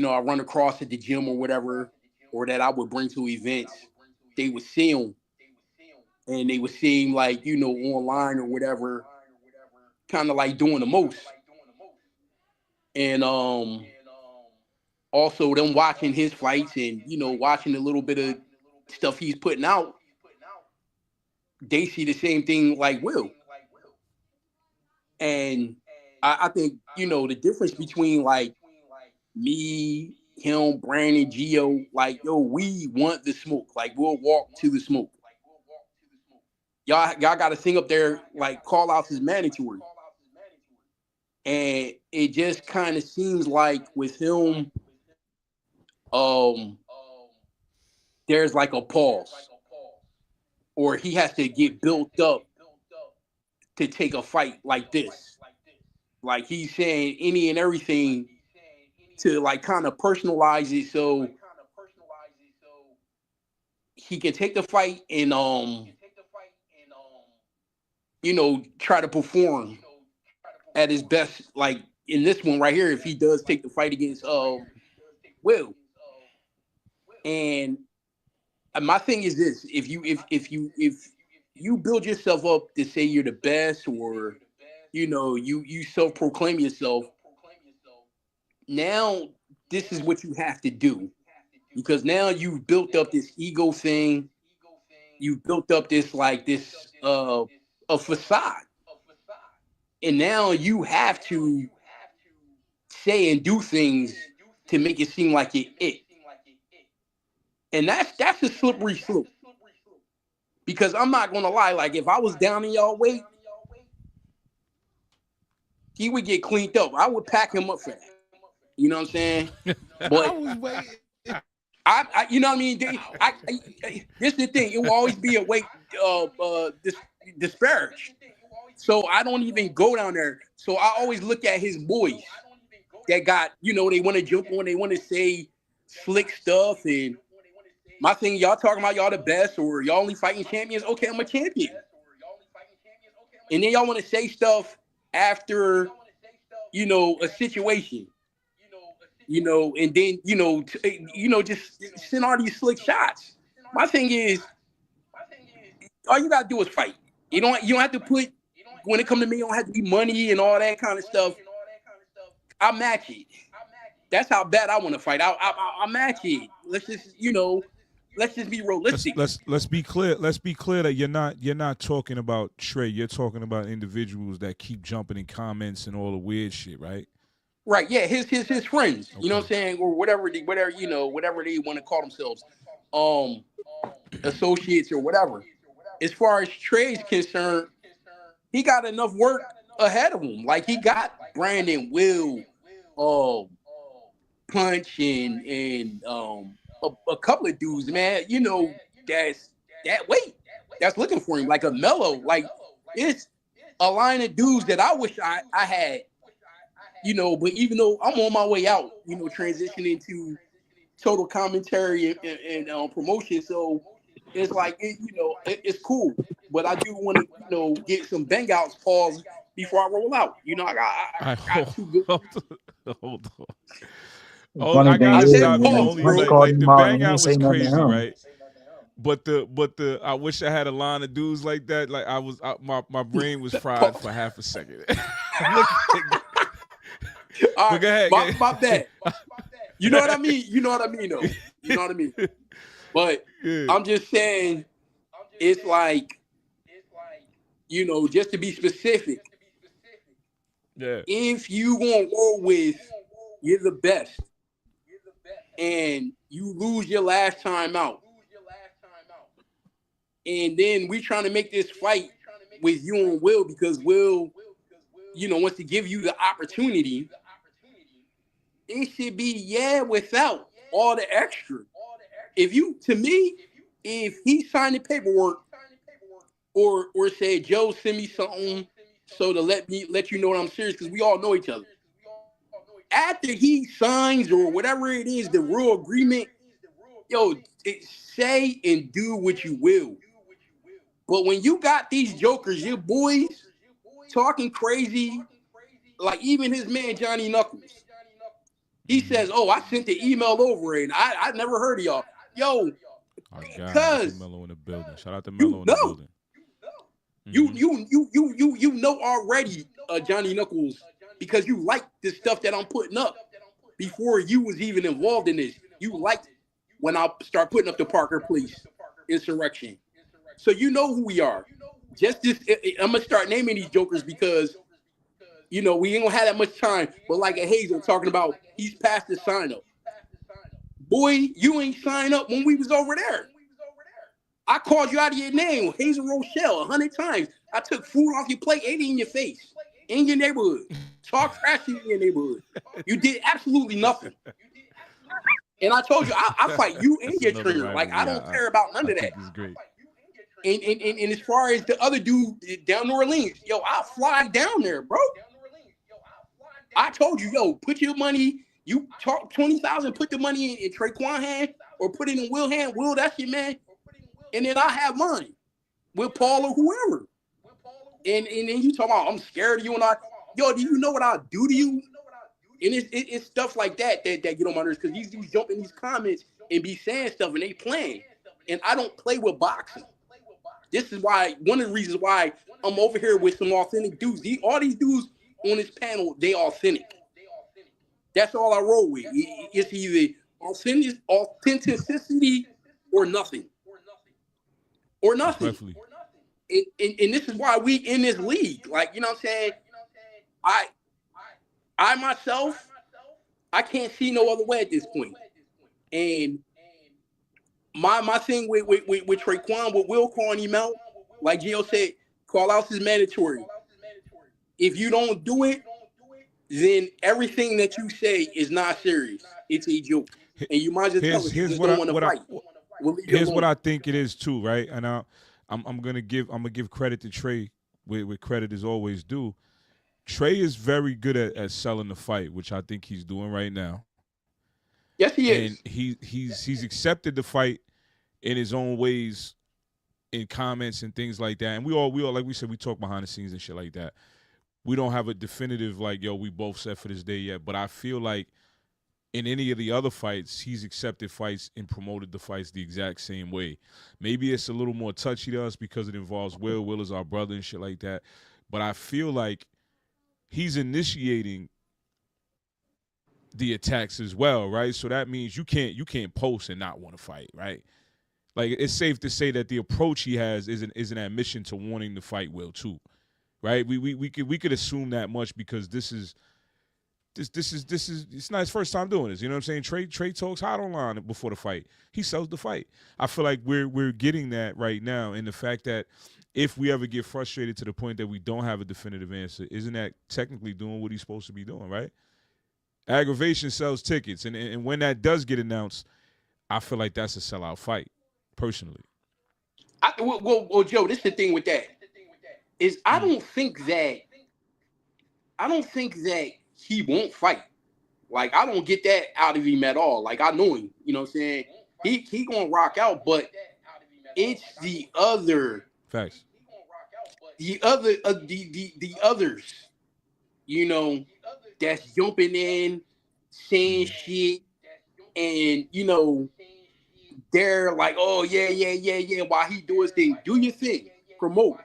I run across at the gym or whatever, or that I would bring to events, they would see him and they would see him like, online or whatever, kind of like doing the most. And also them watching his fights and, watching a little bit of stuff he's putting out, they see the same thing like Will. And I think, the difference between like me, him, Brandon, Gio, like, we want the smoke. Like, we'll walk to the smoke. Y'all got to sing up there, like, call outs is mandatory. And it just kind of seems like with him, there's like a pause. Or he has to get built up to take a fight like this. Like, he's saying any and everything to like kind of personalize it so he can take the fight and try to perform at his best. Like in this one right here, if he does take the fight against Will. And my thing is this: if you build yourself up to say you're the best, or you self-proclaim yourself, now this is what you have to do, because now you've built up this ego thing. You've built up this a facade, and now you have to say and do things to make it seem like it. And that's a slippery slope. Because I'm not gonna lie, like if I was down in y'all weight, he would get cleaned up. I would pack him up for that. You know what I'm saying? But I was waiting. I you know what I mean? This is the thing. It will always be a weight disparage. So I don't even go down there. So I always look at his boys that got, they want to jump on, they want to say slick stuff. And my thing, y'all talking about y'all the best or y'all only fighting champions. Okay, I'm a champion. And then y'all want to say stuff after, a situation. And then, just send all these slick shots. My thing is, all you gotta do is fight. You don't have to put, when it comes to me, it don't have to be money and all that kind of stuff. I match it. That's how bad I want to fight. I match it. Let's just, let's just be realistic. Let's be clear. Let's be clear that you're not talking about Trey. You're talking about individuals that keep jumping in comments and all the weird shit, right? Right, yeah, his friends, okay. You know what I'm saying, or whatever they want to call themselves, associates or whatever. As far as Trey's concerned, he got enough work ahead of him. Like he got Brandon, Will, Punch, and a couple of dudes, man. That's that weight that's looking for him, like a Mellow. Like it's a line of dudes that I wish I had. But even though I'm on my way out, transitioning to total commentary and promotion, so it's like it's cool. But I do want to get some bang outs pause before I roll out. I got too good. Hold on. Funny I gotta thing is, stop. when Only Punch like, called like him the out, bang he out didn't say was nothing to crazy, him. right? But the I wish I had a line of dudes like that. Like my brain was fried for half a second. All right, go ahead. My bad. You know what I mean? You know what I mean, though. You know what I mean? But Yeah. I'm just saying, it's like, just to be specific. Yeah. If you gonna roll with you're the best, and you lose your last time out, and then we trying to make this fight with you and Will because Will, wants to give you the opportunity. it should be without all the extra. If he signed the paperwork or said, Joe, send me something so to let you know that I'm serious, because we all know each other. After he signs or whatever it is, the real agreement, say and do what you will. But when you got these jokers, your boys talking crazy, like even his man Johnny Knuckles, he says, "Oh, I sent the email over and I never heard of y'all." Yo, because Melo in the building. Shout out to Melo in the building. You know already, Johnny Knuckles, because you like the stuff that I'm putting up before you was even involved in this. You liked when I start putting up the Parker Police insurrection. So you know who we are. I'm gonna start naming these jokers because we ain't gonna have that much time. But like a Hazel talking about, he's past the sign up. Boy, you ain't signed up when we was over there. I called you out of your name, Hazel Rochelle, 100 times. I took food off your plate, ate it in your face, in your neighborhood. Talk trash in your neighborhood. You did absolutely nothing. And I told you, I fight you and your trainer. Like, I don't care about none of that. It's great. And as far as the other dude down New Orleans, I'll fly down there, bro. I told you, put your money, you talk 20,000, put the money in Traquan hand or put it in Will hand. Will, that's your man. And then I have mine with Paul or whoever. And then you talk about, I'm scared of you and do you know what I'll do to you? And it's stuff like that you don't understand, because these dudes jump in these comments and be saying stuff and they playing. And I don't play with boxing. This is why, one of the reasons why I'm over here with some authentic dudes. All these dudes on this panel, they authentic. That's all I roll with. It's either authenticity or nothing. Or nothing. Definitely. And this is why we in this league. Like, you know what I'm saying? I myself, I can't see no other way at this point. And my thing with Traquan, with Will calling him out, like Gio said, call outs is mandatory. If you don't do it, then everything that you say is not serious. It's a joke. And you might just tell us you just don't want to fight. Here's what I think it is too, right? And I'm gonna give credit to Trey, with credit is always due. Trey is very good at selling the fight, which I think he's doing right now. Yes, he is. And he's accepted the fight in his own ways, in comments and things like that. And we all like we said, we talk behind the scenes and shit like that. We don't have a definitive we both set for this day yet. But I feel like in any of the other fights, he's accepted fights and promoted the fights the exact same way. Maybe it's a little more touchy to us because it involves Will. Will is our brother and shit like that. But I feel like he's initiating the attacks as well, right? So that means you can't post and not want to fight, right? Like, it's safe to say that the approach he has is an admission to wanting to fight Will too, right? We could assume that much because this is it's not his first time doing this. You know what I'm saying? Trey talks hot online before the fight. He sells the fight. I feel like we're getting that right now, and the fact that if we ever get frustrated to the point that we don't have a definitive answer, isn't that technically doing what he's supposed to be doing, right? Aggravation sells tickets, and when that does get announced, I feel like that's a sellout fight, personally. Well, Joe, this is the thing with that. Is I don't think that he won't fight. Like, I don't get that out of him at all. Like, I know him. You know what I'm saying? He gonna rock out, but it's the other facts. The others, that's jumping in, saying shit, and they're like, oh yeah, while he do his thing. Do your thing. Promote.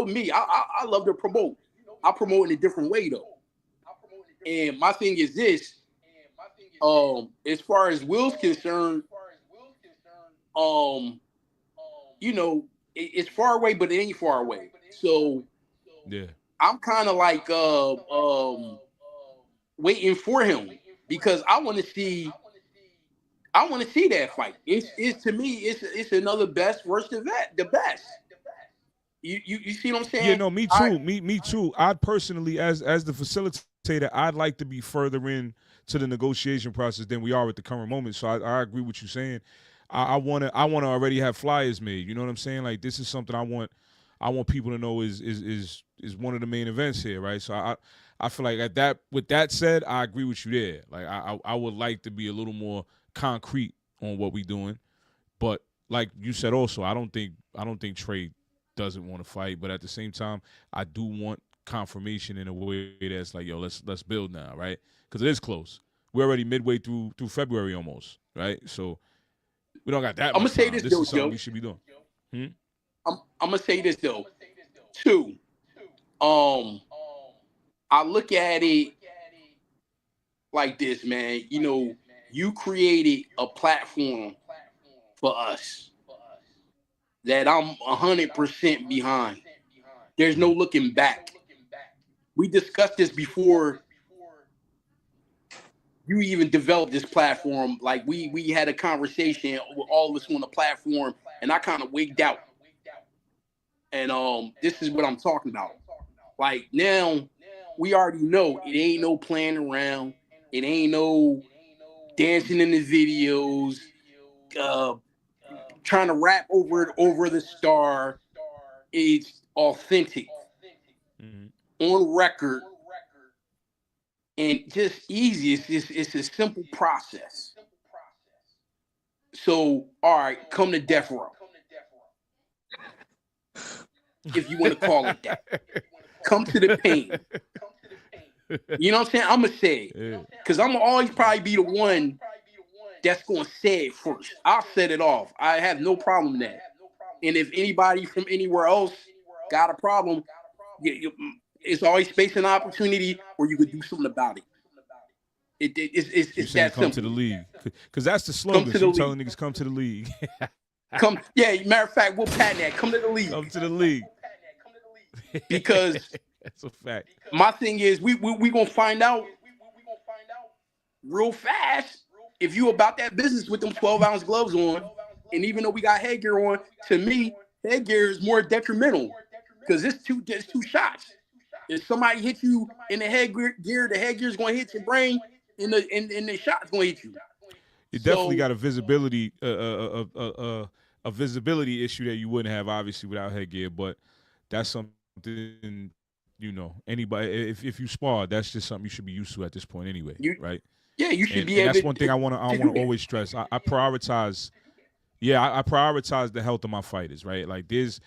Me. I love to promote. I promote in a different way though. And my thing is this, as far as Will's concerned, it's far away, but it ain't far away. So yeah, I'm kind of like waiting for him because I want to see that fight. It's to me, it's another best versus the best. You see what I'm saying? Yeah, no, me too. Me too. I personally, as the facilitator say that I'd like to be further in to the negotiation process than we are at the current moment. So I agree with you saying. I wanna already have flyers made. You know what I'm saying? Like this is something I want people to know is one of the main events here, right? So I feel like at that with that said, I agree with you there. Like I would like to be a little more concrete on what we doing. But like you said also, I don't think Trey doesn't want to fight, but at the same time, I do want confirmation in a way that's like, yo, let's build now, right? Because it is close. We're already midway through February almost, right? So we don't got that. I'm gonna say this though, is something Joe. we should be doing. I'm gonna say this though. Two. I look at it like this, man. You know, you created a platform for us that I'm 100% behind. There's no looking back. We discussed this before you even developed this platform. Like we had a conversation with all of us on the platform, and I kind of wigged out. And this is what I'm talking about. Like now, we already know it ain't no playing around. It ain't no dancing in the videos, trying to rap over the star. It's authentic, on record, and just easy. It's a simple process. So, all right, come to Death Row, if you want to call it that. Come to the pain. You know what I'm saying? I'm gonna say it because I'm gonna always probably be the one that's gonna say it first. I'll set it off. I have no problem with that. And if anybody from anywhere else got a problem, it's always space and opportunity where you could do something about it. It's that come simple. to the league because that's the slogan. You telling niggas come to the league. Matter of fact, we'll patent that. Come to the league. Come to the league. Because that's a fact. My thing is, we gonna find out real fast if you about that business with them 12-ounce gloves on. And even though we got headgear on, to me, headgear is more detrimental because it's two shots. If somebody hits you in the headgear, the headgear is gonna hit your brain, and the shot's gonna hit you. You definitely got a visibility a visibility issue that you wouldn't have obviously without headgear, but that's something, you know, anybody if you spar, that's just something you should be used to at this point anyway, right? Yeah, you should be able. And that's one thing I want to always stress. I prioritize. Yeah, I prioritize the health of my fighters, right? Like there's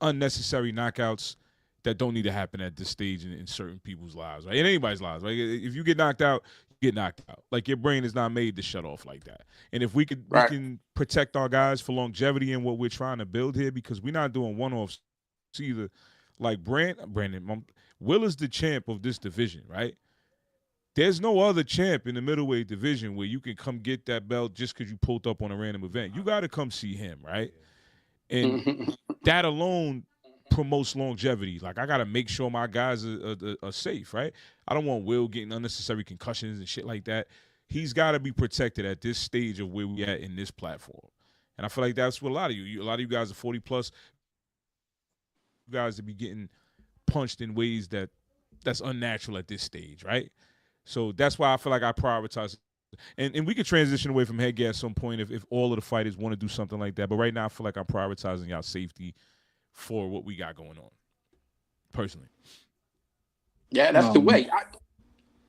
unnecessary knockouts that don't need to happen at this stage in certain people's lives, right? In anybody's lives, right? If you get knocked out, you get knocked out. Like your brain is not made to shut off like that. And if we can protect our guys for longevity and what we're trying to build here, because we're not doing one-offs either. Like Brandon, Will is the champ of this division, right? There's no other champ in the middleweight division where you can come get that belt just because you pulled up on a random event. You got to come see him, right? And that alone promotes longevity. Like, I got to make sure my guys are safe, right? I don't want Will getting unnecessary concussions and shit like that. He's got to be protected at this stage of where we at in this platform. And I feel like that's what a lot of you guys are 40-plus guys to be getting punched in ways that's unnatural at this stage, right? So that's why I feel like I prioritize. And we could transition away from headgear at some point if all of the fighters want to do something like that. But right now I feel like I'm prioritizing y'all safety for what we got going on, personally. Yeah, that's the way.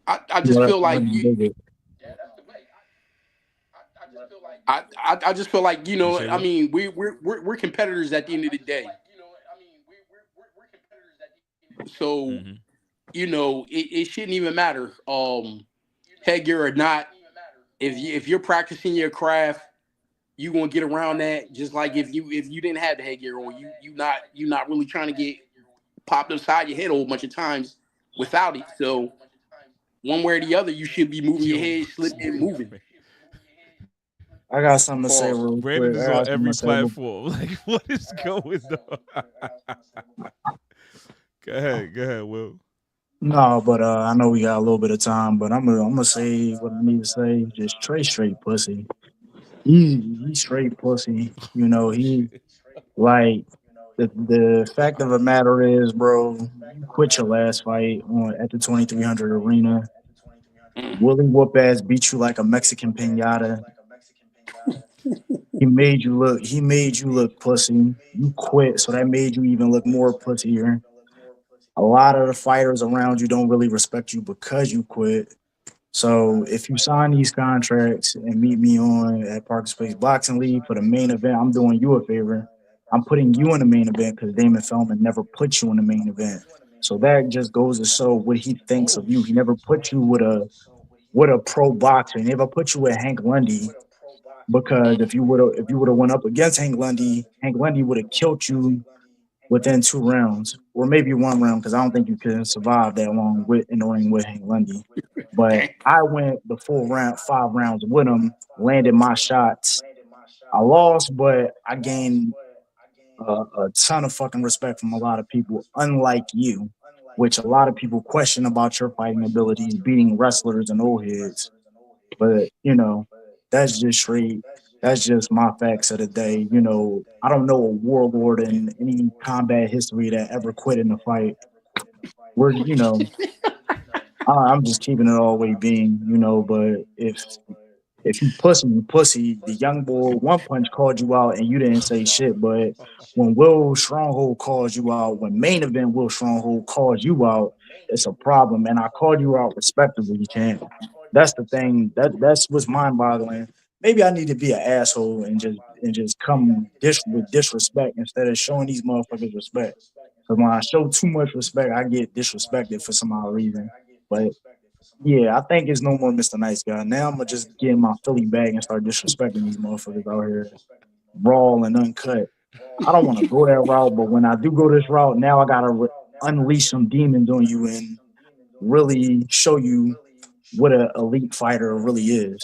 I just feel like I just feel like, you know, I mean, we're competitors at the end of the day. So, you know, it shouldn't even matter, headgear or not. If you're practicing your craft, you gonna get around that. Just like if you didn't have the headgear on, you not really trying to get popped upside your head a whole bunch of times without it. So one way or the other, you should be moving your head, slipping, moving. I got something to say real Brandon quick. is on every platform. Like, what is going on? Go ahead, Will. No, but I know we got a little bit of time, but I'm gonna say what I need to say. Just Trey straight pussy. He straight pussy. You know, he like The fact of the matter is, bro, you quit your last fight at the 2300 arena. Willie whoop ass beat you like a Mexican pinata. He made you look pussy. You quit, so that made you even look more pussier. A lot of the fighters around you don't really respect you because you quit. So if you sign these contracts and meet me on at Parker Space Boxing League for the main event, I'm doing you a favor. I'm putting you in the main event because Damon Feldman never put you in the main event. So that just goes to show what he thinks of you. He never put you with a pro boxer. He never put you with Hank Lundy because if you would have went up against Hank Lundy would have killed you within 2 rounds, or maybe 1 round, because I don't think you could survive that long in the ring with Hank Lundy. But I went the full round, 5 rounds with him, landed my shots. I lost, but I gained a ton of fucking respect from a lot of people, unlike you, which a lot of people question about your fighting abilities, beating wrestlers and old heads. But, that's just straight. That's just my facts of the day. I don't know a warlord in any combat history that ever quit in a fight. I'm just keeping it all the way being, but if you pussy, you pussy. The young boy one punch called you out and you didn't say shit. But when Will Stronghold calls you out, when main event Will Stronghold calls you out, it's a problem. And I called you out respectively, champ. That's the thing. That's what's mind boggling. Maybe I need to be an asshole and just come with disrespect instead of showing these motherfuckers respect. Because when I show too much respect, I get disrespected for some odd reason. But yeah, I think it's no more Mr. Nice Guy. Now I'm gonna just get in my Philly bag and start disrespecting these motherfuckers out here, raw and uncut. I don't want to go that route, but when I do go this route, now I gotta unleash some demons on you and really show you what an elite fighter really is.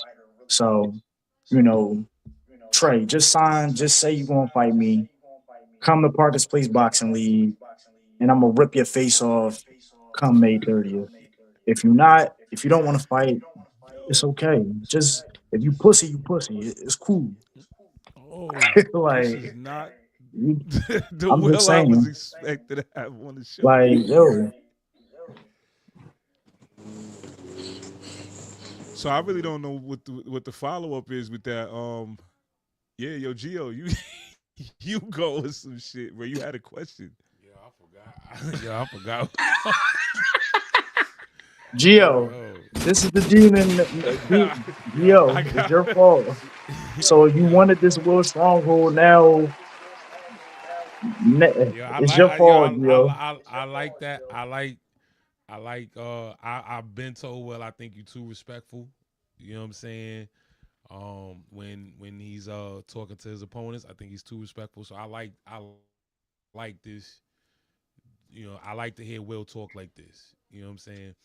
So, you know, Trey, just say you're gonna fight me. Come to Parker's Place Boxing League, and I'm gonna rip your face off come May 30th. If you don't want to fight, it's okay. Just if you pussy, you pussy. It's cool. Oh, this is like not you, the I'm just will I was saying, expected to have on the show. like yo, So I really don't know what the follow up is with that. Yeah, yo, Gio, you you go with some shit, bro. You had a question. Yeah, I forgot. Yeah, I forgot. Gio, this is the demon. Gio, it's your fault. So you wanted this Will Stronghold now. It's your fault, Gio. I like that. I've been told, well, I think you're too respectful. You know what I'm saying? When he's talking to his opponents, I think he's too respectful. So I like this. I like to hear Will talk like this. You know what I'm saying?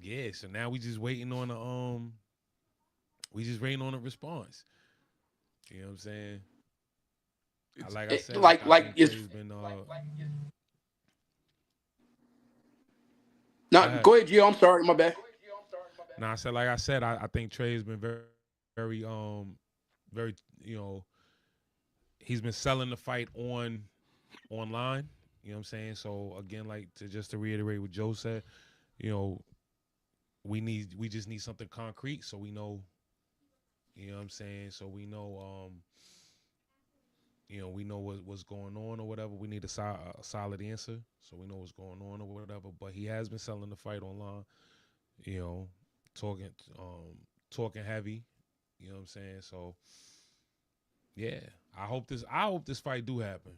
Yeah, so now we just waiting on a response. You know what I'm saying? Like I said, it's been not. Go ahead, Gio. I'm sorry, my bad. I said, like I said, I think Trey's been very, very, very, he's been selling the fight online. You know what I'm saying? So again, just to reiterate what Joe said, we just need something concrete so we know. You know what I'm saying? So we know, we know what's going on or whatever. We need a solid answer so we know what's going on or whatever. But he has been selling the fight online. Talking heavy, you know what I'm saying? So yeah, I hope this fight do happen.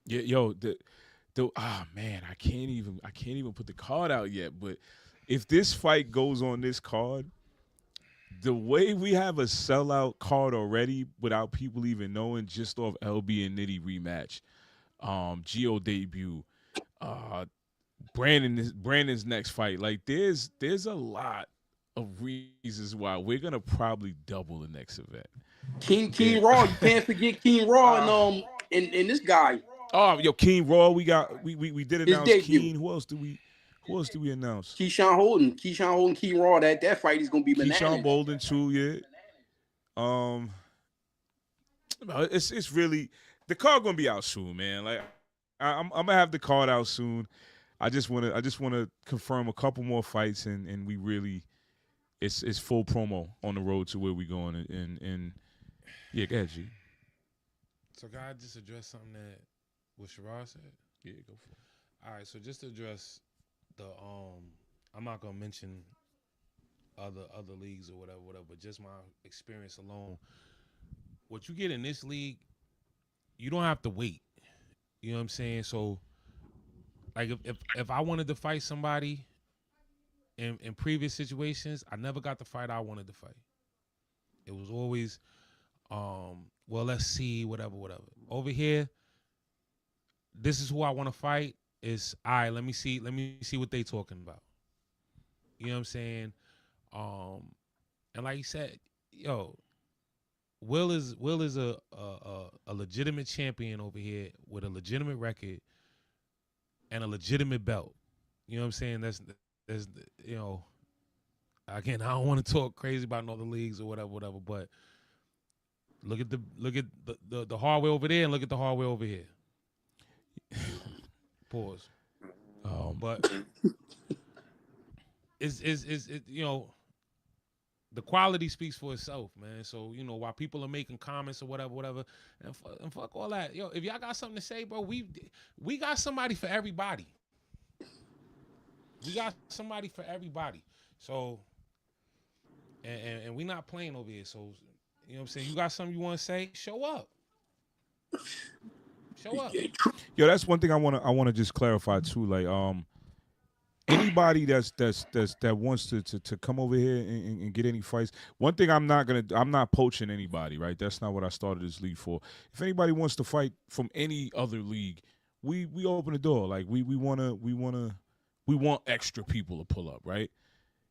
Yeah, yo, man, I can't even put the card out yet. But if this fight goes on this card, the way we have a sellout card already without people even knowing, just off LB and Nitty rematch, Gio debut, Brandon's next fight. Like there's a lot of reasons why we're gonna probably double the next event. King Raw, you can't forget King Raw and this guy. Oh, yo, King Raw, we did announce King. Who else do we announce? Keyshawn Holden, King Raw. That fight is gonna be bananas. Keyshawn Bolden too, yeah. No, it's really the card gonna be out soon, man. Like I'm gonna have the card out soon. I just wanna confirm a couple more fights and we really it's full promo on the road to where we going and yeah, go ahead, G. So can I just address something that what Sherrod said? Yeah, go for it. All right, so just to address the I'm not gonna mention other leagues or whatever, but just my experience alone. What you get in this league, you don't have to wait. You know what I'm saying? So, like, if I wanted to fight somebody in previous situations, I never got the fight I wanted to fight. It was always, well, let's see, whatever. Over here, this is who I want to fight. Is all right. Let me see what they talking about. You know what I'm saying? And like you said, yo, Will is a legitimate champion over here with a legitimate record and a legitimate belt. You know what I'm saying? That's you know, again, I don't want to talk crazy about other leagues or whatever, but look at the hardware over there and look at the hardware over here. Pause. But it's you know, the quality speaks for itself, man. So, you know, while people are making comments or whatever, and fuck all that. Yo, if y'all got something to say, bro, we got somebody for everybody. We got somebody for everybody. So, and we not playing over here. So, you know what I'm saying? You got something you want to say? Show up. Show up. Yo, that's one thing I wanna just clarify too. Like, anybody that wants to come over here and get any fights. One thing I'm not poaching anybody, right? That's not what I started this league for. If anybody wants to fight from any other league, we open the door. Like we want extra people to pull up, right?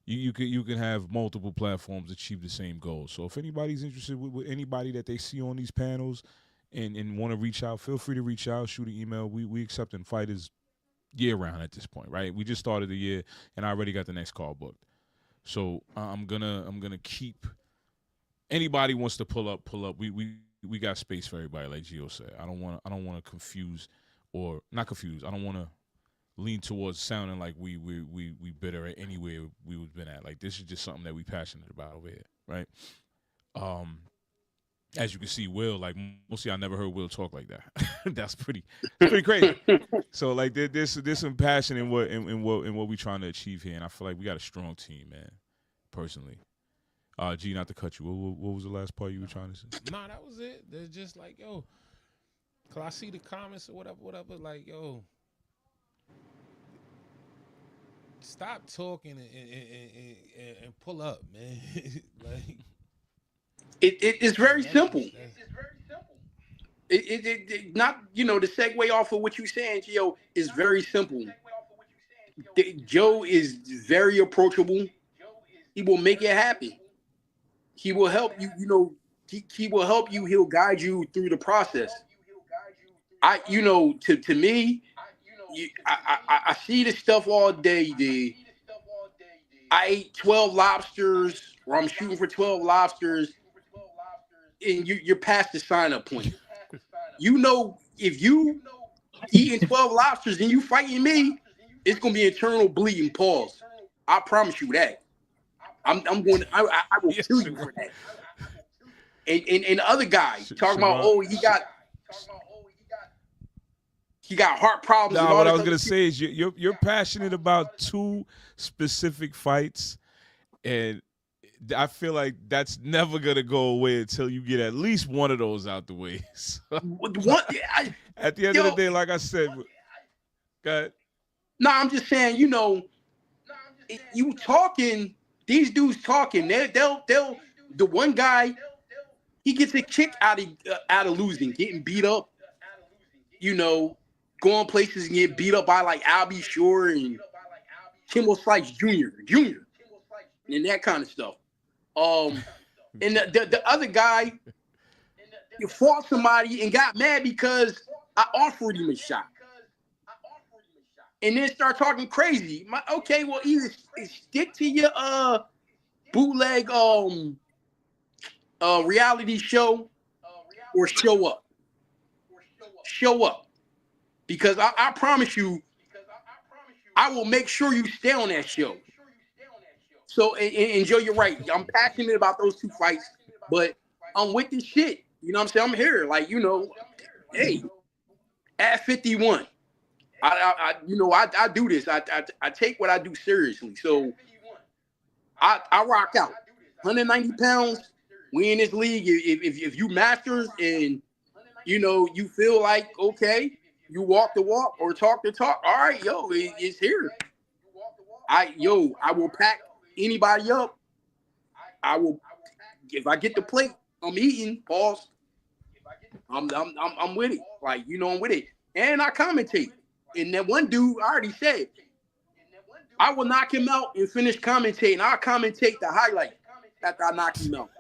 You can have multiple platforms achieve the same goal. So if anybody's interested with anybody that they see on these panels and want to reach out, feel free to reach out, shoot an email. We accepting fighters year round at this point, right? We just started the year and I already got the next call booked. So I'm gonna keep anybody wants to pull up. We got space for everybody, like Gio said. I don't wanna confuse or not confuse. I don't wanna lean towards sounding like we bitter at anywhere we've been at. Like this is just something that we passionate about over here, right? As you can see, Will, like mostly I never heard Will talk like that. That's pretty crazy. So like there's some passion in what we trying to achieve here, and I feel like we got a strong team, man. Personally, G, not to cut you. What was the last part you were trying to say? Nah, that was it. They're just like, yo, cause I see the comments or whatever. Like, yo, stop talking and pull up, man. Like. It's very simple. It's very simple. It not, you know, to segue off of what you're saying, Gio, is very simple. Joe is very approachable. He will make it happen. He will help you. You know, he will help you. He'll guide you through the process. You know, to me, I see this stuff all day, dude. I ate 12 lobsters, or I'm shooting for 12 lobsters. And you're past the sign-up point. You know, if you eating 12 lobsters and you fighting me, it's gonna be internal bleeding. Pause. I promise you that. I will kill you for that. And the other guy talking about, he got heart problems. Nah, what I was gonna say is you're passionate about two specific fights, and I feel like that's never gonna go away until you get at least one of those out the way. So, at the end of the day, like I said, go ahead. No, I'm just saying, you know, you talking, these dudes talking. They'll the one guy, he gets a kick out of losing, getting beat up. You know, going places and get beat up by like Albie Shore and Kimbo Slice Jr. and that kind of stuff. And the other guy, you fought somebody and got mad because I offered him a shot, and then start talking crazy. Okay, well, either stick to your bootleg reality show, or show up. Show up. Because I promise you, I will make sure you stay on that show. So, and Joe, you're right. I'm passionate about those 2 fights, but I'm with this shit. You know what I'm saying? I'm here. Like, you know, hey, at 51, I do this. I take what I do seriously. So I rock out. 190 pounds. We in this league. If you masters and, you know, you feel like, okay, you walk the walk or talk the talk. All right, yo, it's here. I will pack anybody up. I will, if I get the plate, I'm eating. Pause. I'm with it. Like, you know, I'm with it. And I commentate. And that one dude, I already said, I will knock him out and finish commentating. I'll commentate the highlight after I knock him out.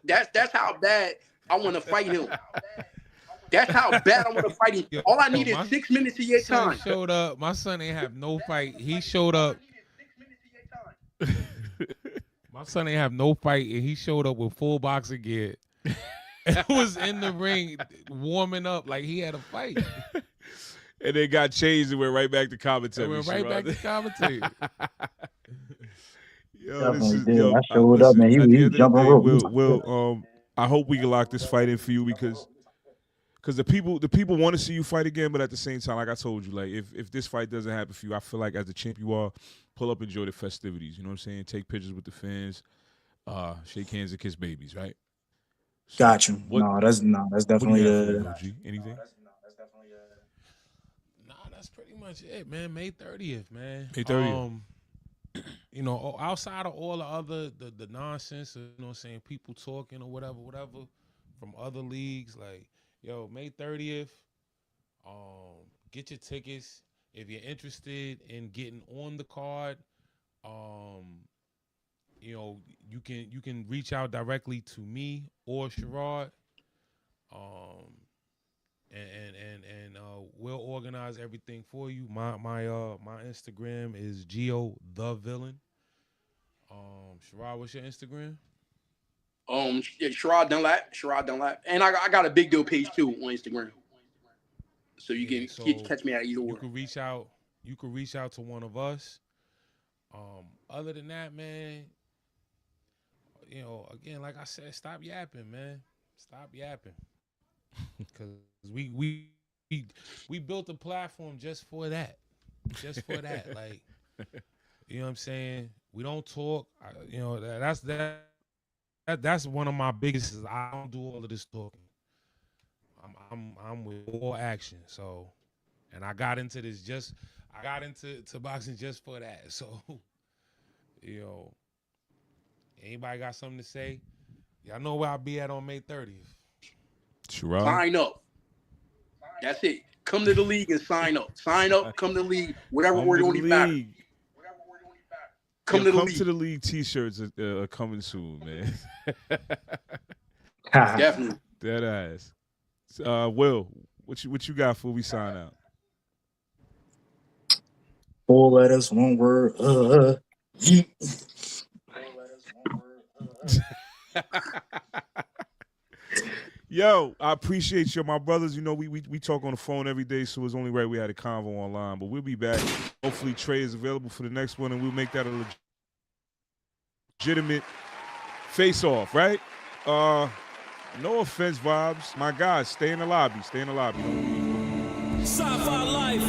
That's how bad I want to fight him. That's how bad I want to fight him. All I need is 6 minutes of your time. Showed up. My son ain't have no fight. He showed up. My son ain't have no fight, and he showed up with full boxing gear. It was in the ring warming up like he had a fight. And they got changed and went right back to commentary. Went right back to commentary. I showed up, man. He was jumping rope. Will, I hope we can lock this fight in for you because the people want to see you fight again, but at the same time, like I told you, like if this fight doesn't happen for you, I feel like as the champ you are, pull up, enjoy the festivities. You know what I'm saying? Take pictures with the fans, shake hands and kiss babies, right? So got you. That's definitely anything. Nah, that's pretty much it, man. May 30th, man. May 30th. You know, outside of all the other the nonsense, you know what I'm saying, people talking or whatever, from other leagues, like, yo, May 30th, get your tickets. If you're interested in getting on the card, you know, you can reach out directly to me or Sherrod. And we'll organize everything for you. My Instagram is Geo the Villain. Sherrod, what's your Instagram? Sherrod Dunlap. And I got a big deal page too on Instagram. So you can catch me at either one. You can reach out to one of us. Other than that, man, you know, again, like I said, stop yapping, man. Stop yapping. Because we built a platform just for that. Like, you know what I'm saying? We don't talk. You know, that's one of my biggest. I don't do all of this talking. I'm with all action. So, and I got into boxing just for that. So, you know, anybody got something to say? Y'all know where I'll be at on May 30th. Sure. Sign up. That's it. Come to the league and sign up. Sign up. Come to the league. Whatever order you want to be. Come to the league. T-shirts are coming soon, man. Definitely. Dead ass. Will, what you got before we sign out? 4 letters, 1 word. Yo, I appreciate you, my brothers. You know, we talk on the phone every day, so it's only right we had a convo online. But we'll be back. Hopefully, Trey is available for the next one, and we'll make that a legitimate face-off, right? No offense, vibes. My guys, stay in the lobby. Stay in the lobby. Sci-fi life.